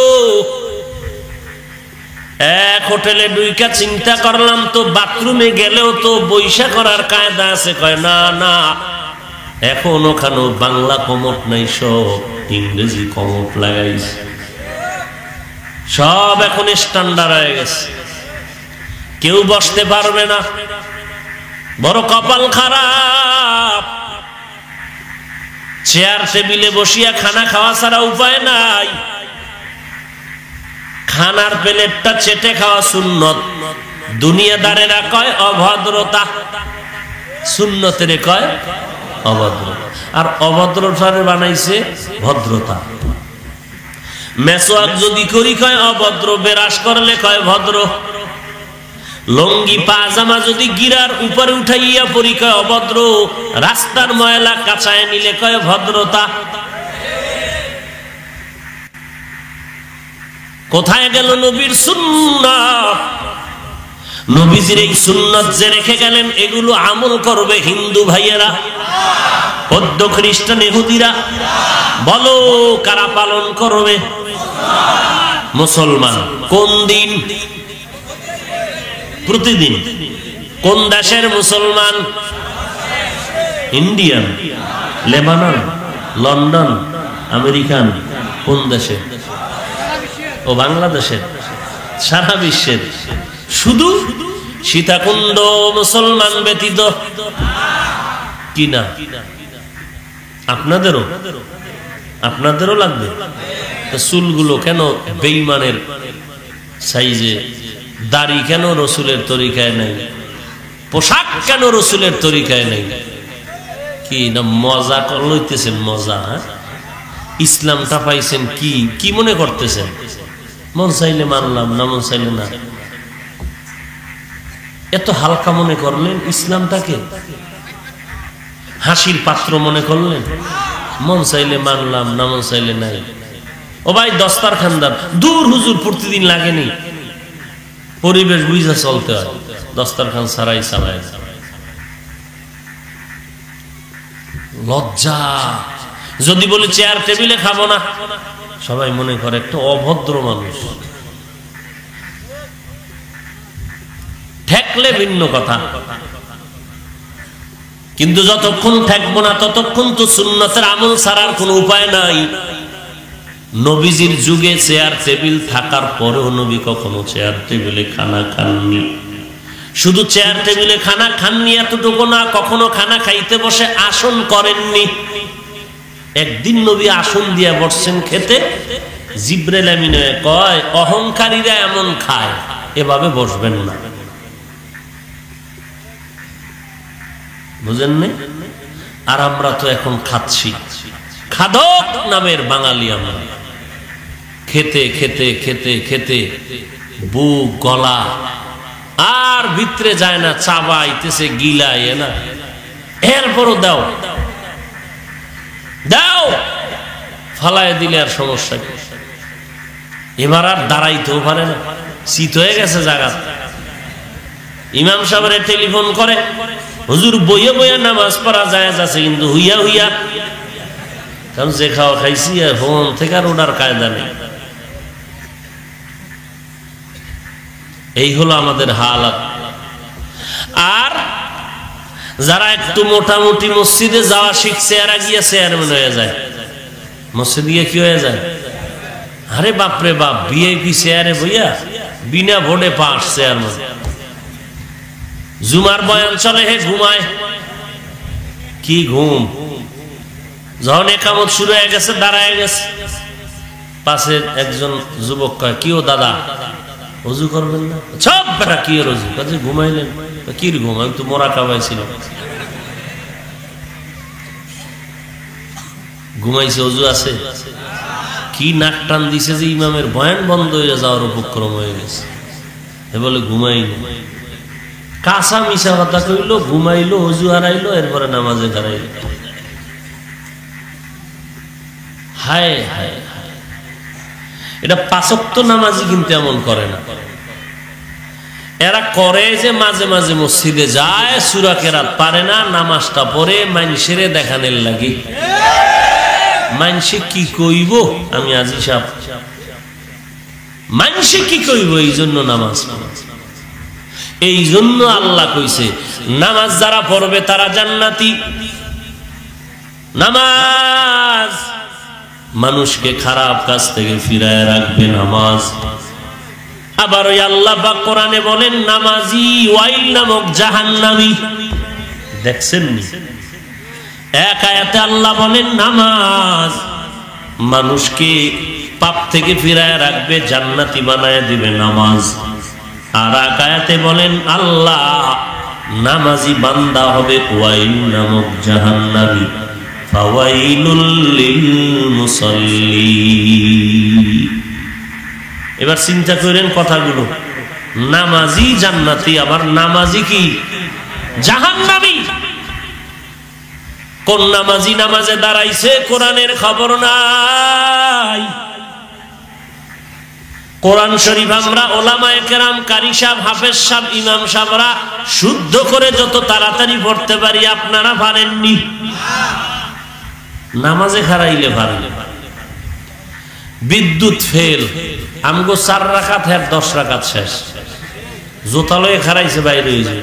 এক হোটেলে ঢুইকা চিন্তা করলাম তো বাথরুমে গেলেও তো বৈশা করার কায়দা আছে। কয় না না, এখন ওখানে বাংলা কমট নাই, সব ইংরেজি কমট লাগাইছে। সব এখন স্ট্যান্ডার্ড হয়ে গেছে, কেউ বসতে পারবে না। বড় কপাল খারাপ। চেয়ার টেবিলে বসিয়া খানা খাওয়া ছাড়া উপায় নাই। খানার প্লেটটা চেটে খাওয়া সুন্নত, দুনিয়াদারেরা কয় অভদ্রতা, সুন্নতের কয় অভদ্রতা। আর অভদ্রতারে বানাইছে ভদ্রতা। মেসওয়াক যদি করি কয় অভদ্র, বেরাস করলে কয় ভদ্র। লঙ্গি পাজামা যদি গিরার উপরে উঠাইয়া পরি কয় অভদ্র। রাস্তার ময়লা কাঁচায় নিলে কয় ভদ্রতা। কোথায় গেল নবীর সুন্নাত? নবীজির এই সুন্নাত যে রেখে গেলেন, এগুলো আমল করবে হিন্দু ভাইয়েরা, বৌদ্ধ খ্রিস্টান ইহুদিরা। বলো কারা পালন করবে? মুসলমান। কোন দিন? প্রতিদিন। কোন দেশের মুসলমান? Indian, Lebanon, London, American. কোন দেশে? ও বাংলাদেশের। সারা বিশ্বের। শুধু সীতাকুণ্ড মুসলমান ব্যতীত কিনা? আপনাদেরও আপনাদেরও লাগবে। চুলগুলো কেন বেঈমানের সাইজে? দাড়ি কেন রসুলের তরিকায় নাই? পোশাক কেন রসুলের তরিকায় নাই? কি না মজা লইতেছেন? মজা? হ্যাঁ, ইসলামটা পাইছেন কি কি মনে করতেছেন? মন চাইলে মানলাম, না মন চাইলে না। এত হালকা মনে করলেন ইসলামটাকে? হাসির পাত্র মনে করলেন? মন চাইলে মানলাম, না মন চাইলে নাই। ও ভাই দস্তারখানদার, দূর হুজুর প্রতিদিন লাগেনি। পরিবেশ বুঝা চলতে হয়, দস্তারখান ছাড়াই চালায়। লজ্জা। যদি বলি চেয়ার টেবিলে খাবো না, সবাই মনে করে একটা অভদ্র মানুষ। ঠেকলে ভিন্ন কথা, কিন্তু যতক্ষণ ঠেকবো না ততক্ষণ তো সুন্নতের আমল ছাড়ার কোনো উপায় নাই। নবীজির যুগে চেয়ার টেবিল থাকার পরেও নবী কখনো চেয়ার টেবিলে খানা খাননি। শুধু চেয়ার টেবিলে খানা খাননি এতটুকু না, কখনো খানা খাইতে বসে আসন করেননি। একদিন নবী আসন দিয়া বসছেন খেতে, জিবরাইল আমিন কয় অহংকারীরা এমন খায়, এভাবে বসবেন না। বুঝেননি? আর আমরা তো এখন খাচ্ছি, খাদক নামের বাঙালি আমরা। খেতে খেতে খেতে খেতে বুক গলা আর ভিতরে যায় না, চাবাইতেছে, গিলায় না, এরপরও দাও দাও, ফালায় দিলে আর সমস্যা কি? এবার আর দাঁড়াইতেও পারে না, শীত হয়ে গেছে জায়গা। ইমাম সাহেবের টেলিফোন করে, হুজুর বইয়া বইয়া নামাজ পড়া যায় আছে, কিন্তু হুইয়া হুইয়া, কারণ যে খাওয়া খাইছি আর ফোন থেকে আর ওনার কায়দা নেই। এই হলো আমাদের হালাত। আর যারা একটু মোটামুটি মসজিদে যাওয়া শিখছে, এরা গিয়ে চেয়ারম্যান হয়ে যায়, মসজিদ গিয়ে কি হয়ে যায়? আরে বাপরে বাপ, ভিআইপি চেয়ারে বইয়া বিনা ভোটে পাস চেয়ারম্যান। জুমার বয়ান চলে, হে ঘুমায়, কি ঘুম! যখন একামত শুরু হয়ে গেছে, দাঁড়ায় গেছে, পাশে একজন যুবক কয়, কি ও দাদা, অজু করবেন না? সব বেটা কি এর অজু? কাজে ঘুমাইলেন? কি ঘুম? আমি তো মোরা কাবাইছিলাম। ঘুমাইছে, অজু আছে? কি নাক টান দিছে যে ইমামের বয়ান বন্ধ হয়ে যাওয়ার উপক্রম হয়ে গেছে। এ বলে ঘুমাইল, কাঁচা মিশা কথা কইলো, ঘুমাইলো, অজু হারাইলো, এরপরে নামাজে হারাইল। হায় হায়, এটা পাঁচ ওয়াক্ত নামাজি কিন্তু এমন করে না। এরা করে যে মাঝে মাঝে মসজিদে যায়, সূরা কেরাত পারে না, নামাজটা পড়ে মানুষের দেখানোর লাগি। মানুষে কি কইব, আমি আজি সাহেব, মানুষে কি কইব, এই জন্য নামাজ। এই জন্য আল্লাহ কইছে, নামাজ যারা পড়বে তারা জান্নাতি। নামাজ মানুষকে খারাপ কাজ থেকে ফিরায় রাখবে নামাজ। আবার ওই আল্লাহ পাক কোরআনে বলেন, নামাজি ওয়াইল নামক জাহান্নামী। দেখছেন নি? এক আয়াতে আল্লাহ বলেন নামাজ মানুষকে পাপ থেকে ফিরায় রাখবে, জান্নাতি বানায় দিবে নামাজ। আর এক আয়াতে বলেন আল্লাহ নামাজি বান্দা হবে ওয়াইল নামক জাহান্নামী। ফাওয়াইলুল লিল মুসাল্লিন। এবার চিন্তা করেন কথাগুলো, নামাজি জান্নাতি, আবার নামাজি কি জাহান্নামী। কোন নামাজি নামাজে দাঁড়াইছে কোরআনের খবর নাই। কোরআন শরীফ আমরা ওলামায়ে কেরাম, কারি সাহেব, হাফেজ সাহেব, ইমাম সাহেবরা শুদ্ধ করে যত তাড়াতাড়ি পড়তে পারি, আপনারা পারেননি। নামাজে খারাইলে পারেন। বিদ্যুৎ ফেল, আমগো 4 রাকাত, হ্যাঁ 10 রাকাত শেষ। জোতালয়ে খারাইছে, বাইরে হয়ে যায়।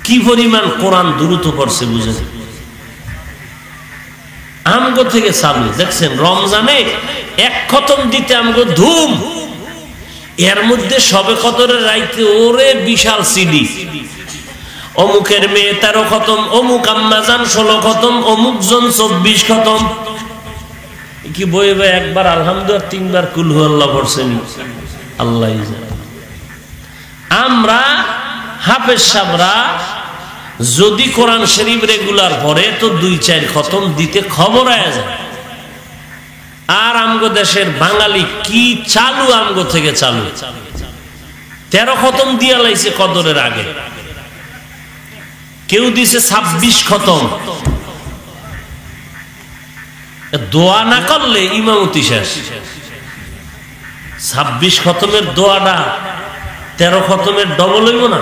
কি পরিমাণ কোরআন দ্রুত পড়ছে বুঝেন। আমগো থেকে চালু, দেখছেন রমজানে 1 খতম দিতে আমগো ধুম, এর মধ্যে সবে কদরের রাইতে ওরে বিশাল সিডি, অমুকের মেয়ে 13 খতম, অমুক আম্মাজান 16 খতম, অমুক জন 24 খতম। কি বই বই একবার আলহামদুলিল্লাহ, 3 বার কুল হু আল্লাহ পড়ছেন, আল্লাহ জানে। আমরা হাফেজ সাহেবরা যদি কোরআন শরীফ রেগুলার পড়ে তো 2-4 খতম দিতে খবর আয়া যায়। আর আমগো দেশের বাঙালি কি চালু, আমগো থেকে চালু 13 খতম দিয়া লাইছে কদরের আগে, কেউ দিছে 26 খতম। দোয়া না করলে ইমামতি শেষ। 26 খতমের দোয়াটা 13 খতমের ডবল হইব না?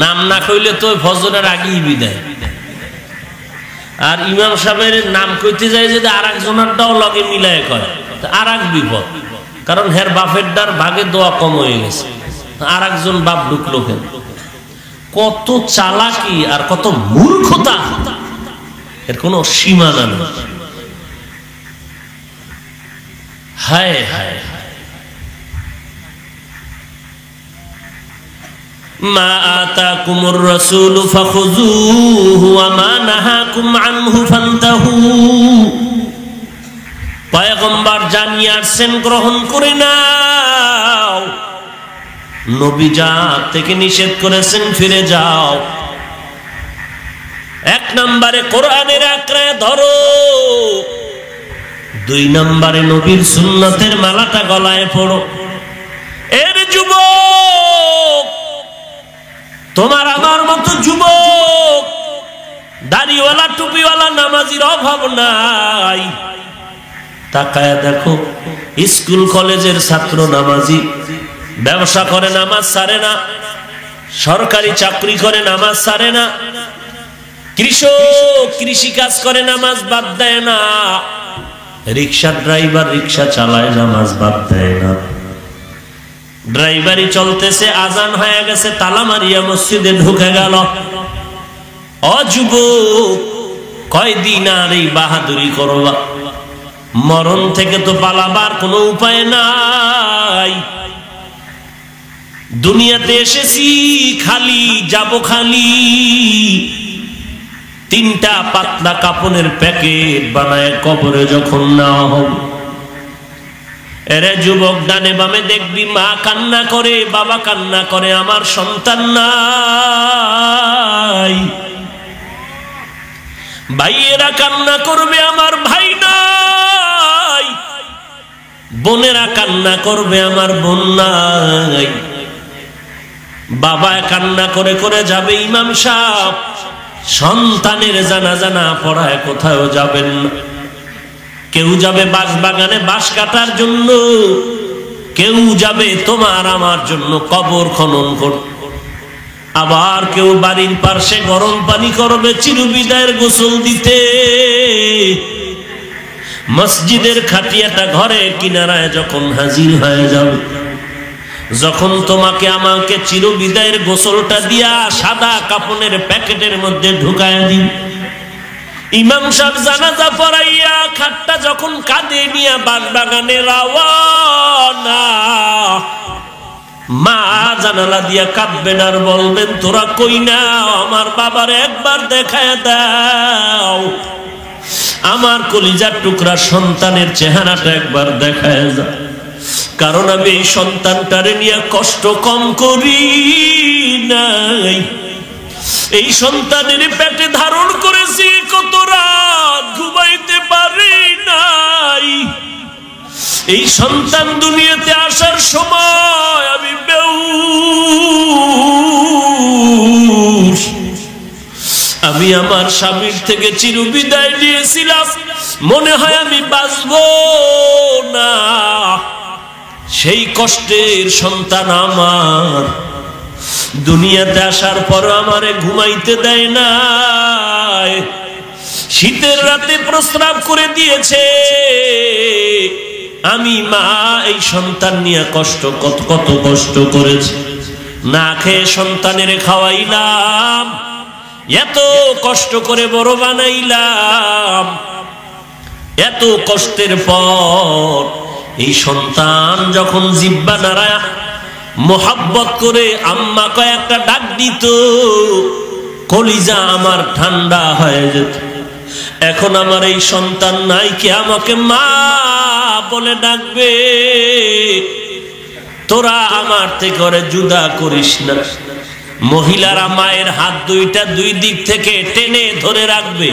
নাম না কইলে তো ফজরের আগেই বিদায়। আর ইমাম সাহেবের নাম কইতে যায় যদি আর একজনেরটাও লগে মিলায় কয়, আর এক বিপদ। কারণ হের বাপের ডার ভাগে দোয়া কম হয়ে গেছে, আর একজন বাপ ঢুকলো কেন? কত চালাকি আর কত মূর্খতা, এর কোনো সীমানা নেই। হায় হায়, মা আতাকুমুর রাসূলু ফাখুযূহু ওয়া মা নাহাকুম আনহু ফান্তাহু। পয়গম্বর জানিয়ে আসছেন, গ্রহণ করে নাও। নবী যা থেকে নিষেধ করেছেন ফিরে যাও। 1 নম্বরে কোরআনের আঁকড়ে ধরো, 2 নম্বরে নবীর সুন্নতের মালাটা গলায় পড়ো। এর যুবক, তোমার আমার মতো যুবক, দাড়িওয়ালা টুপিওয়ালা নামাজির অভাব নাই। তাকায় দেখো, স্কুল কলেজের ছাত্র নামাজি, ব্যবসা করে নামাজ ছাড়ে না, সরকারি চাকরি করে নামাজ ছাড়ে না, কৃষক কৃষি কাজ করে নামাজ বাদ দেয় না, রিক্সা ড্রাইভার রিক্সা চালায় নামাজ বাদ দেয় না। ড্রাইভারি চলতেছে, আজান হয়ে গেছে, তালা মারিয়া মসজিদে ঢুকে গেল। অযুবক, কয়দিন আর এই বাহাদুরি করবা? মরণ থেকে তো পালাবার কোনো উপায় নাই। দুনিয়াতে এসেছি খালি, যাব খালি। তিনটা পাতলা কাপড়ের প্যাকেট বানায় কবরে যখন নেওয়া হবে, এরে যুবক, ডানে বামে দেখবি মা কান্না করে, বাবা কান্না করে, আমার সন্তান নাই। ভাইয়েরা কান্না করবে, আমার ভাই নাই। বোনেরা কান্না করবে, আমার বোন নাই। বাবা কান্না করে করে যাবে ইমাম সাহেব, সন্তানের জানাজা না পড়ায় কোথাও যাবেন না। কেউ যাবে বাঁশ বাগানে বাঁশ কাটার জন্য, কেউ যাবে তোমার আমার জন্য কবর খনন করতে, আবার কেউ বাড়ির পাশে গরম পানি করবে চিরবিদায়ের গোসল দিতে। মসজিদের খাটিয়াটা ঘরে কিনারায় যখন হাজির হয়ে যাবে, যখন তোমাকে আমাকে চিরবিদায়ের গোসলটা দিয়া সাদা কাপড়ের প্যাকেটের মধ্যে ঢুকায় দিন, ইমাম সাহেব জানাজা পড়াইয়া খাটটা যখন কাঁধে নিয়ে বাগানে রওয়ানা, মা জানালা দিয়া কাঁদবেন আর বলবেন, তোরা কই না, আমার বাবার একবার দেখায় দাও, আমার কলিজার টুকরা সন্তানের চেহারাটা একবার দেখায় দাও। কারণ আমি এই সন্তানটারে নিয়ে কষ্ট কম করি নাই। এই সন্তানের পেটে ধারণ করেছি, কত রাত ঘুমাইতে পারি নাই। এই সন্তান দুনিয়াতে আসার সময় আমি বেহুশ, আমি আমার স্বামীর থেকে চিরবিদায় নিয়েছিলাম, মনে হয় আমি বাঁচবো না। সেই কষ্টের সন্তান আমার দুনিয়াতে আসার পর আমারে ঘুমাইতে দেয় না, শীতের রাতে প্রস্রাব করে দিয়েছে। আমি মা এই সন্তান নিয়ে কত কষ্ট করেছি, না খেয়ে সন্তানের খাওয়াইলাম, এত কষ্ট করে বড় বানাইলাম। এত কষ্টের পর এই সন্তান যখন জিহ্বা নাড়ায় মোহাব্বত করে আম্মা কয়েকটা ডাক দিত, কলিজা আমার ঠান্ডা হয়ে যেত। এখন আমার এই সন্তান নাই, কে আমাকে মা বলে ডাকবে? তোরা আমার থেকে করে জুদা করিস না। মহিলারা মায়ের হাত দুইটা দুই দিক থেকে টেনে ধরে রাখবে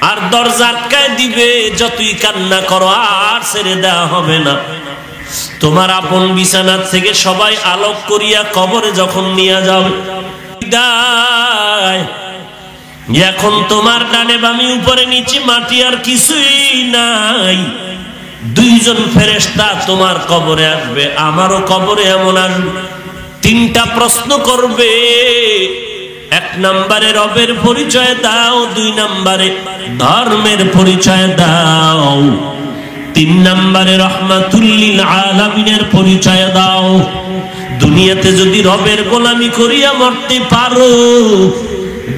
আর দরজা আটকায় দিবে, যতই কান্না করো আর ছেড়ে দেওয়া হবে না। তোমার আপন বিছানা থেকে সবাই আলোক করিয়া কবরে যখন নিয়ে যাবে, এখন তোমার ডানে বামে উপরে নিচে মাটি আর কিছুই নাই। দুইজন ফেরেশতা তোমার কবরে আসবে, আমারও কবরে এমন আসবে। তিনটা প্রশ্ন করবে, এক নম্বরে রবের পরিচয় দাও, দুই নম্বরে ধর্মের পরিচয় দাও, তিন নম্বরে রহমাতুল লিল আলামিনের পরিচয় দাও। দুনিয়াতে যদি রবের গোলামি করিয়া মরতে পারো,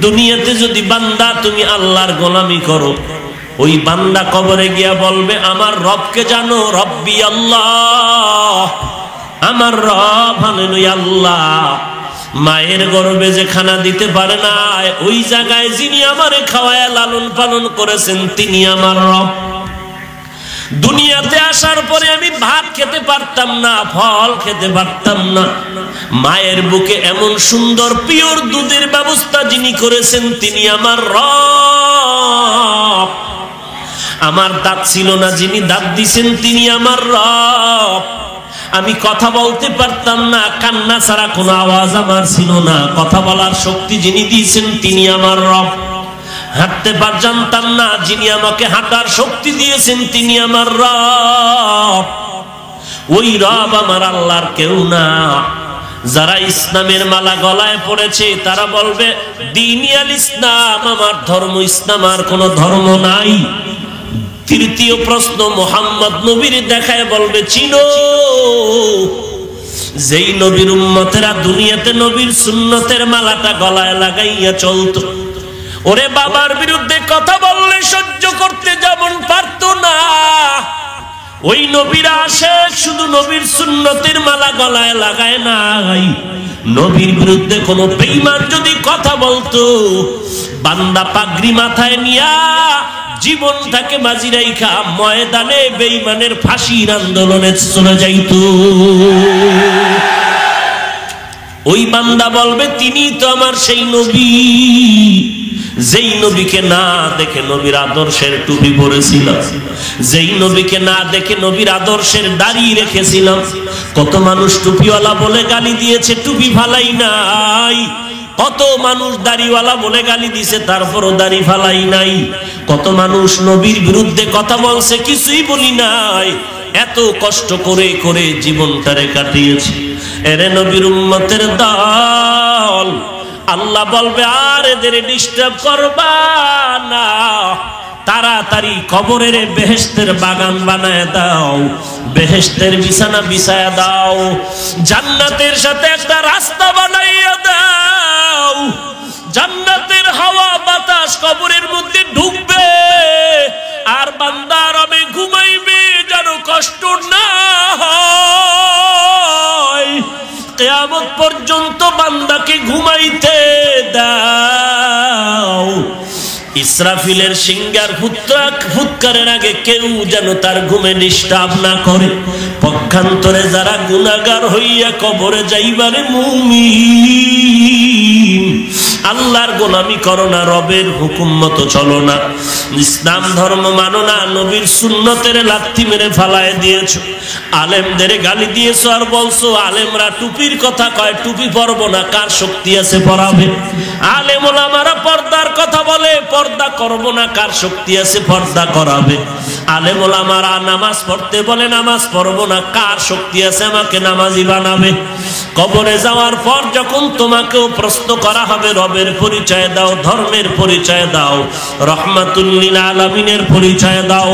দুনিয়াতে যদি বান্দা তুমি আল্লাহর গোলামি করো, ওই বান্দা কবরে গিয়া বলবে, আমার রবকে জানো? রব্বি আল্লাহ, আমার রব হলেন আল্লাহ। মায়ের গর্ভে যে খানা দিতে পারে না, ওই জায়গায় যিনি আমারে খাওয়ায় লালন পালন করেছেন, তিনি আমার রব। দুনিয়াতে আসার পরে আমি ভাত খেতে পারতাম না, ফল খেতে পারতাম না। মায়ের বুকে এমন সুন্দর পিওর দুধের ব্যবস্থা যিনি করেছেন, তিনি আমার রব। আমার দাঁত ছিল না, যিনি দাঁত দিছেন তিনি আমার রব। আমি কথা বলতে পারতাম না, কান্না ছাড়া কোনো আওয়াজ আমার ছিল না। কথা বলার শক্তি যিনি দিয়েছেন তিনি আমার রব। হাঁটতে জানতাম না, যিনি আমাকে হাঁটার শক্তি দিয়েছেন তিনি আমার রব। ওই রব আমার আল্লাহর কেউ না। যারা ইসলামের মালা গলায় পড়েছে তারা বলবে দ্বীনিয়াল ইসলাম, আমার ধর্ম ইসলাম, আর কোনো ধর্ম নাই। তৃতীয় প্রশ্ন, মুহাম্মদ নবীর দেখায় বলবে চিনো? যেই নবীর উম্মতেরা দুনিয়াতে নবীর সুন্নতের মালাটা গলায় লাগাইয়া চলতো, ওরে বাবার বিরুদ্ধে কথা বললে সহ্য করতে যেমন পারতো না, ওই নবীর আশিক শুধু নবীর সুন্নতের মালা গলায় লাগায় নাই, নবীর বিরুদ্ধে কোন বেঈমান যদি কথা বলতো, বান্দা পাগড়ি মাথায় নিয়া জীবনটাকে বাজি রাইখা ময়দানে বেঈমানের ফাঁসির আন্দোলনে চলে যাইতো। ওই বান্দা বলবে তিনি তো আমার সেই নবী, যেই নবীকে না দেখে নবীর আদর্শের টুপি পরেছিলাম, যেই নবীকে না দেখে নবীর আদর্শের দাড়ি রেখেছিলাম। কত মানুষ টুপিওয়ালা বলে গালি দিয়েছে, টুপি ফালাই নাই। কত মানুষ দাড়িওয়ালা বলে গালি দিয়েছে, তারপরও দাড়ি ফালাই নাই। কত মানুষ নবীর বিরুদ্ধে কথা বলছে, কিছুই বলি নাই। এত কষ্ট করে করে জীবনটারে কাটিয়েছে। এরে নবীর উম্মতের দল, আল্লাহ বলবে আর এদের ডিস্টার্ব করবা না, তাড়াতাড়ি কবরের বেহেশতের বাগান বানায় দাও, বেহেশতের বিছানা বিছায়া দাও, জান্নাতের সাথে একটা রাস্তা বানাইয়া দাও। জান্নাতের হাওয়া বাতাস কবরের মধ্যে ঢুকবে, আর বান্দা আরামে ঘুমাইবে যেন কষ্ট না হয়। কিয়ামত পর্যন্ত বান্দাকে ঘুমাইতে দাও। ইসরাফিলের সিংহার ফুৎকারের আগে কেউ যেন তার ঘুমে ডিস্টার্ব না করে। পক্ষান্তরে যারা গুনাহগার হইয়া কবরে যাইবারে মুমিন, আল্লাহর গোলামি করো না, রবের হুকুম মতো চলো না, ইসলাম ধর্ম মানো না, নবীর সুন্নতের লাথি মেরে ফালায় দিয়েছো, আলেমদের গালি দিয়েছো, আর বলছো আলেমরা টুপির কথা কয়, টুপি পরবো না, কার শক্তি আছে পরাবে? আলেম ওলামারা পর্দার কথা বলে, পর্দা করবো না, কার শক্তি আছে পর্দা করাবে? আলেম ওলামারা নামাজ পড়তে বলে, নামাজ পড়বো না, কার শক্তি আছে আমাকে নামাজি বানাবে? কবরে যাওয়ার পর যখন তোমাকেও প্রশ্ন করা হবে, রবের পরিচয় দাও, ধর্মের পরিচয় দাও, রহমাতুল লিল আলামিনের পরিচয় দাও।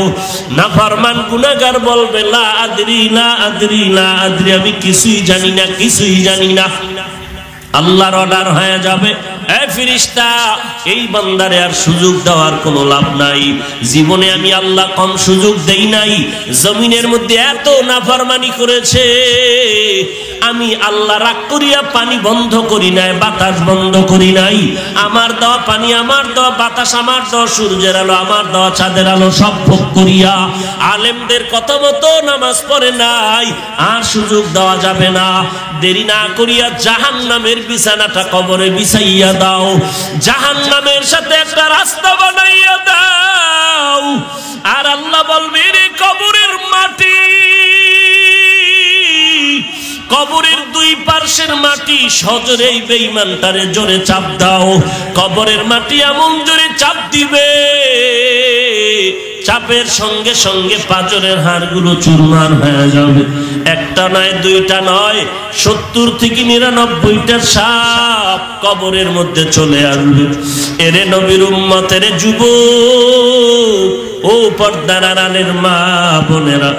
নাফরমান গুনাহগার বলবে লা আদরি লা আদরি লা আদরি, আমি কিছুই জানি না, কিছুই জানি না। আল্লাহর অর্ডার হয়ে যাবে, এ ফেরেশতা, এই বান্দারে আর সুযোগ দেওয়ার কোনো লাভ নাই। জীবনে আমি আল্লাহ কম সুযোগ দেই নাই, জমিনের মধ্যে এত নাফরমানি করেছে, আমি আল্লাহ রাগ করিয়া পানি বন্ধ করি নাই, বাতাস বন্ধ করি নাই। আমার দেওয়া পানি আমার দেওয়া বাতাস, আমার দেওয়া সূর্যের আলো, আমার দেওয়া চাঁদের আলো সব ভোগ করিয়া আলেমদের কথা মতো নামাজ পড়ে নাই, আর সুযোগ দেওয়া যাবে না। দেরি না করিয়া জাহান্নামের বিছানাটা কবরে বিছাইয়া দাও, জাহান্নামের সাথে একটা রাস্তা বানাইয়া দাও। আর আল্লাহ বলবে রে কবরের মাটি, কবরের দুই পার্শ্বের মাটি সজোরে এই বেঈমানটারে জোরে চাপ দাও। কবরের মাটি এমন জোরে চাপ দিবে, চাপের সঙ্গে সঙ্গে পাঁজরের হাড়গুলো চুরমার হয়ে যাবে। একটা নয়, দুইটা নয়, 70 থেকে 99টা সাপ কবরের মধ্যে চলে আসবে। এরে নবীর উম্মতের যুবক, ও পর্দার আড়ালের মা বোনেরা,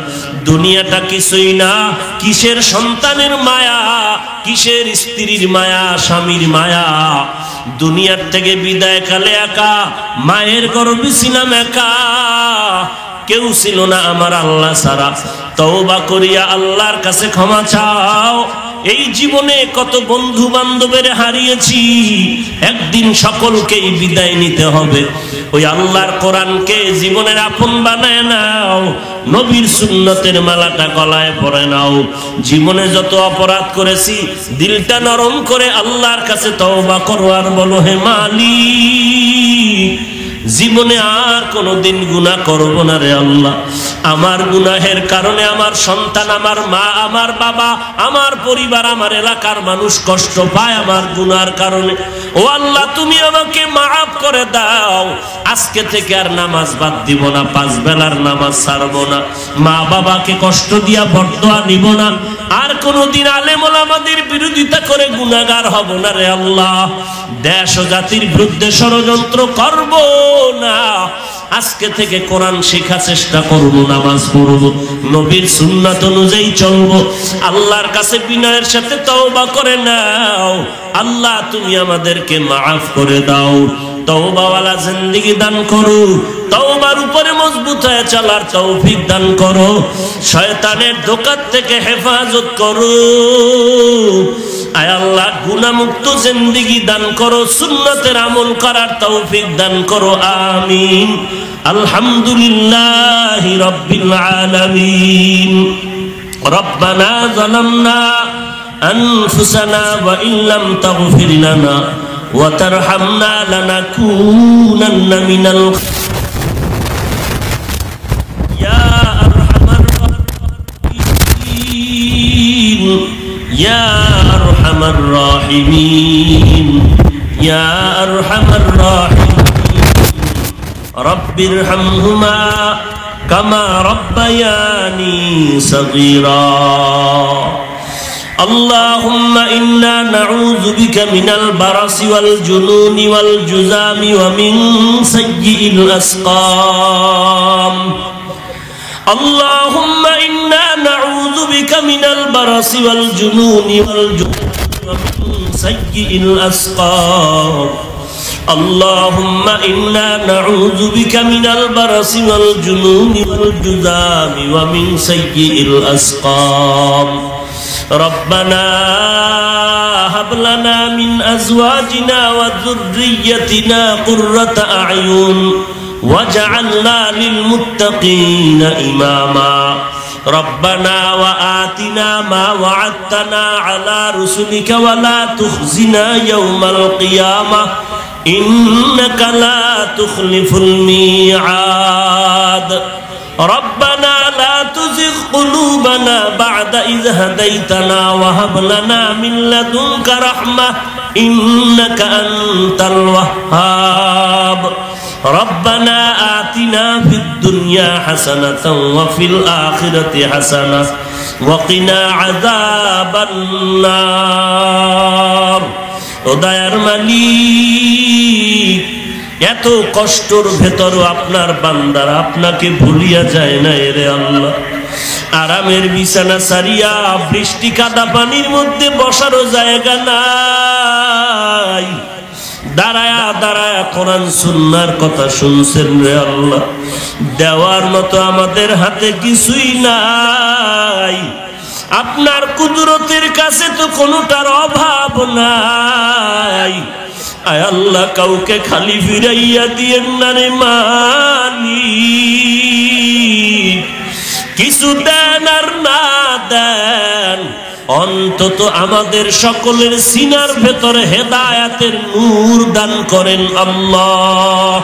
দুনিয়াটা কিছুই না। কিসের সন্তানের মায়া, কিসের স্ত্রীর মায়া, স্বামীর মায়া। দুনিয়ার থেকে বিদায় কালে একা, মায়ের গর্ভে ছিলাম একা, কেউ ছিল না আমার আল্লাহ ছাড়া। তওবা করিয়া আল্লাহর কাছে ক্ষমা চাও। এই জীবনে কত বন্ধু বান্ধবের হারিয়েছি, একদিন সকলকেই বিদায় নিতে হবে। ওই আল্লাহর কোরআনকে জীবনের আপন বানায় নাও, নবীর সুন্নতের মালাটা গলায় পরে নাও। জীবনে যত অপরাধ করেছি দিলটা নরম করে আল্লাহর কাছে তওবা করো, আর বলো হে মালিক, জীবনে আর কোনোদিন গুনাহ করব না রে আল্লাহ। আমার গুনাহের কারণে আমার সন্তান, আমার মা, আমার বাবা, আমার পরিবার, আমার এলাকার মানুষ কষ্ট পায় আমার গুনার কারণে। ও আল্লাহ, তুমি আমাকে মাফ করে দাও। আজকে থেকে আর নামাজ বাদ দিব না, 5 বেলার নামাজ ছাড়ব না, মা বাবাকে কষ্ট দিয়া বরদোয়া নিব না, আর কোনোদিন আলেম ওলামাদের বিরোধিতা করে গুনাহগার হব না রে আল্লাহ। দেশ ও জাতির বিরুদ্ধে ষড়যন্ত্র করব না। আজকে থেকে কোরআন শেখার চেষ্টা করব, নামাজ পড়ব, নবীর সুন্নাত অনুযায়ী চলব। আল্লাহর কাছে বিনয়ের সাথে তওবা করে নাও। আল্লাহ, তুমি আমাদেরকে মাফ করে দাও। তওবাওয়ালা জিন্দেগি দান করো, তওবার উপরে মজবুত হয়ে চলার তৌফিক দান করো, শয়তানের ধোঁকা থেকে হেফাজত করো। আয় আল্লাহ, গুনাহমুক্ত জিন্দেগি দান করো, সুন্নতের আমল করার তৌফিক দান করো। আমিন। আলহামদুলিল্লাহি রাব্বিল আলামিন। রব্বানা যালামনা আনফুসানা ওয়া ইল্লাম তাগফির লানা ওয়া তারহামনা লানাকুনান্না মিনাল ইয়া আরহামার রাহিমিন ইয়া আরহামার রাহিমিন ইয়া আরহামার রাহিমিন। রব্বিরহামহুমা কামা রব্বায়ানি সগীরা। اللهم إنا نعوذ بك من البرص والجنون والجذام ومن سيء الأسقام. اللهم إنا نعوذ بك من البرص والجنون والجذام ومن سيء الأسقام. اللهم إنا نعوذ بك من البرص والجنون والجذام ومن سيء الأسقام. ربنا هب لنا من أزواجنا وذريتنا قرة أعين واجعلنا للمتقين إماما. ربنا وآتنا ما وعدتنا على رسلك ولا تخزنا يوم القيامة إنك لا تخلف الميعاد. ربنا لا تزغ قلوبنا بعد إذ هديتنا وهب لنا من لدنك رحمة إنك أنت الوهاب. ربنا آتنا في الدنيا حسنة وفي الآخرة حسنة وقنا عذاب النار. দয়ার মালিক, এত কষ্টর ভেতরও আপনার বান্দারা আপনাকে ভুলিয়া যায় না রে আল্লাহ। আরামের বিছানা সারিয়া বৃষ্টি কাদা পানির মধ্যে বসারও জায়গা নাই, দাঁড়ায়া দাঁড়ায়া কোরআন সুন্নাহর কথা শুনছেন রে আল্লাহ। দেওয়ার মতো আমাদের হাতে কিছুই নাই। আপনার কুদরতের কাছে তো কোনোটার অভাব নাই। আয় আল্লাহ, কাউকে খালি ফিরাইয়া দিয়েন না রে মালিক। কিছু দেন আর না দেন, অন্তত আমাদের সকলের সিনার ভেতরে হেদায়াতের নূর দান করেন আল্লাহ।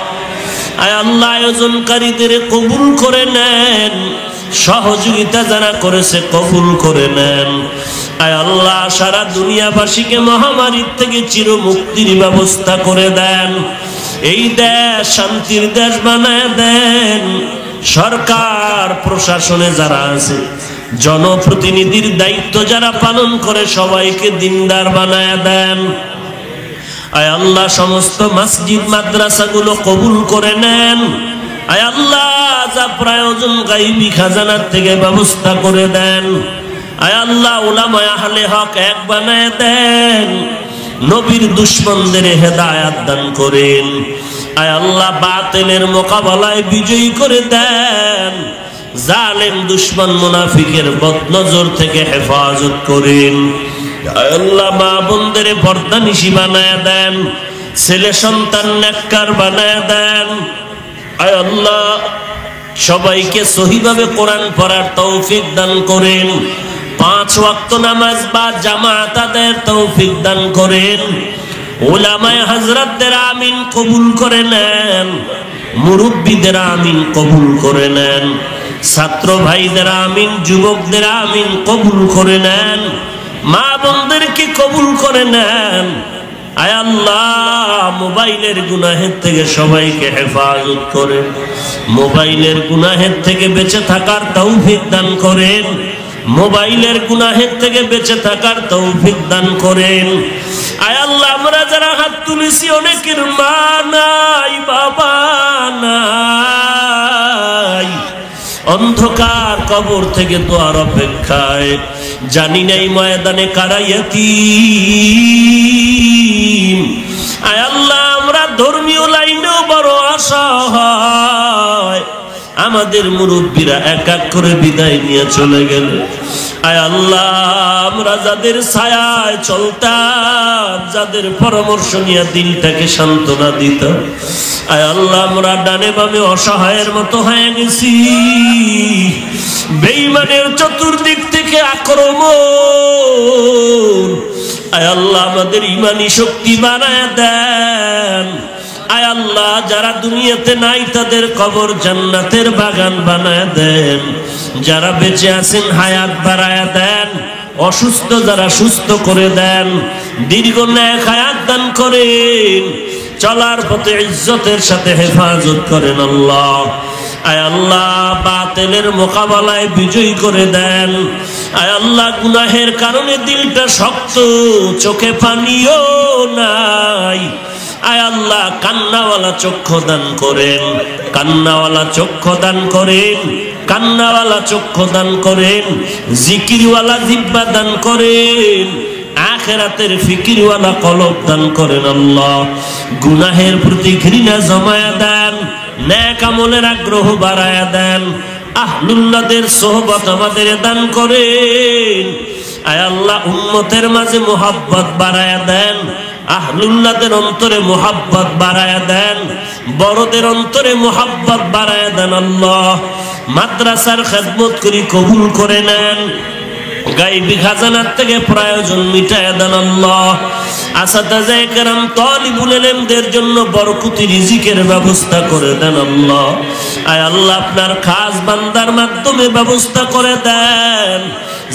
আয় আল্লাহ, আয়োজনকারীদের কবুল করে নেন, সহযোগিতা যারা করেছে কবুল করে নেন। আয় আল্লাহ, সারা দুনিয়াবাসীকে মহামারীর থেকে চিরমুক্তির ব্যবস্থা করে দেন। এই দেশ শান্তির দেশ বানায় দেন। সরকার প্রশাসনে যারা আছে, জনপ্রতিনিধির দায়িত্ব যারা পালন করে, সবাইকে দিনদার বানায় দেন। আয় আল্লাহ, সমস্ত মসজিদ মাদ্রাসাগুলো কবুল করে নেন। আয় আল্লাহ, যা প্রয়োজন গায়বী খাজানার থেকে ব্যবস্থা করে দেন। আয় আল্লাহ, উলামায়ে আহলে হক এক বানায় দেন। নবীর দুশমনদের হেদায়েত দান করেন। আয় আল্লাহ, বাতিলের মোকাবেলায় বিজয়ী করে দেন। জালেম দুশমন মুনাফিকের বদনজর থেকে হেফাজত করেন। আয় আল্লাহ, মা বোনদের পর্দানিশী বানায় দেন, ছেলে সন্তান নেককার বানায় দেন। আয় আল্লাহ, সবাইকে সহিভাবে কোরআন পড়ার তৌফিক দান করেন। 5 ওয়াক্ত নামাজ বা জামাত আদায়ের তৌফিক দান করেন। উলামায়ে হযরতদের আমিন কবুল করে নেন, মুরব্বীদের আমিন কবুল করে নেন, ছাত্র ভাইদের আমিন, যুবকদের আমিন কবুল করে নেন, মা বোনদেরকে কবুল করে নেন। আয় আল্লাহ, মোবাইলের গুনাহের থেকে সবাইকে হেফাজত করেন, মোবাইলের গুনাহের থেকে বেঁচে থাকার তৌফিক দান করেন, মোবাইলের গুনাহের থেকে বেঁচে থাকার তৌফিক দান করেন। আয় আল্লাহ, আমরা যারা হাত তুলেছি অনেকের মা নাই, বাবা নাই, অন্ধকার কবর থেকে দোয়ার অপেক্ষায়, জানি নাই ময়দানে কারা ইয়াতীম। আয় আল্লাহ, আমরা ধর্মীয় লাইনেও বড় অসহায়, আমাদের মুরব্বীরা এক এক করে বিদায় নিয়ে চলে গেল। আয় আল্লাহ, আমরা যাদের ছায়ায় চলতাম, যাদের পরামর্শ নিয়ে দিলটাকে সান্ত্বনা দিতাম, আয় আল্লাহ, আমরা ডানে বামে অসহায়ের মতো হয়ে গেছি। বেঈমানের চতুর্দিক থেকে আক্রমণ, আয় আল্লাহ, আমাদের ঈমানি শক্তি বাড়ায় দেন। আয় আল্লাহ, যারা দুনিয়াতে নাই তাদের কবর জান্নাতের বাগান বানায় দেন, যারা বেঁচে আছেন হায়াত বাড়ায় দেন, অসুস্থ যারা সুস্থ করে দেন, দীর্ঘ নেক হায়াত দান করেন, চলার পথে ইজ্জতের সাথে হেফাজত করেন আল্লাহ। আয় আল্লাহ, বাতিলের মোকাবেলায় বিজয়ী করে দেন। আয় আল্লাহ, গুনাহের কারণে দিলটা শক্ত, চোখে পানিও নাই, আয় আল্লাহ, কান্নাওয়ালা চক্ষু দান করেন, কান্নাওয়ালা চক্ষু দান করেন, কান্নাওয়ালা চক্ষু দান করেন, জিকিরওয়ালা জিহ্বা দান করেন, আখিরাতের ফিকিরওয়ালা কলব দান করেন আল্লাহ। গুনাহের প্রতি ঘৃণা জমায়া দেন, নেক আমলের আগ্রহ বাড়ায়া দেন, আহলুল্লাহদের সোহবত আমাদের দান করেন। আয় আল্লাহ, উম্মতের মাঝে মুহাব্বত বাড়ায়া দেন, আহলুল্লাহদের অন্তরে মুহাব্বত বাড়ায়া দেন, বড়দের অন্তরে মুহাব্বত বাড়ায়া দেন আল্লাহ। মাদ্রাসার খেদমত করি কবুল করে নেন, গায়বী খাজানার থেকে প্রয়োজন মিটায়া দেন আল্লাহ। আসাতায়ে কেরাম তালিবুল ইলমদের জন্য বরকতি রিজিকের ব্যবস্থা করে দেন আল্লাহ। আয় আল্লাহ, আপনার খাস বান্দার মাধ্যমে ব্যবস্থা করে দেন,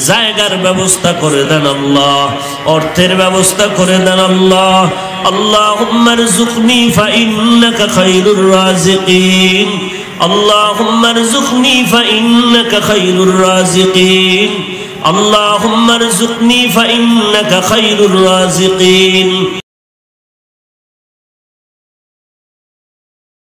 জায়গার ব্যবস্থা করে দেন আল্লাহ, অর্থের ব্যবস্থা করে দেন আল্লাহ। আল্লাহুম্মা রযুকনি ফাইন্নাকা খায়রুর রাযিকিন, আল্লাহুম্মা রযুকনি ফাইন্নাকা খায়রুর রাযিকিন, আল্লাহুম্মা রযুকনি ফাইন্নাকা খায়রুর রাযিকিন।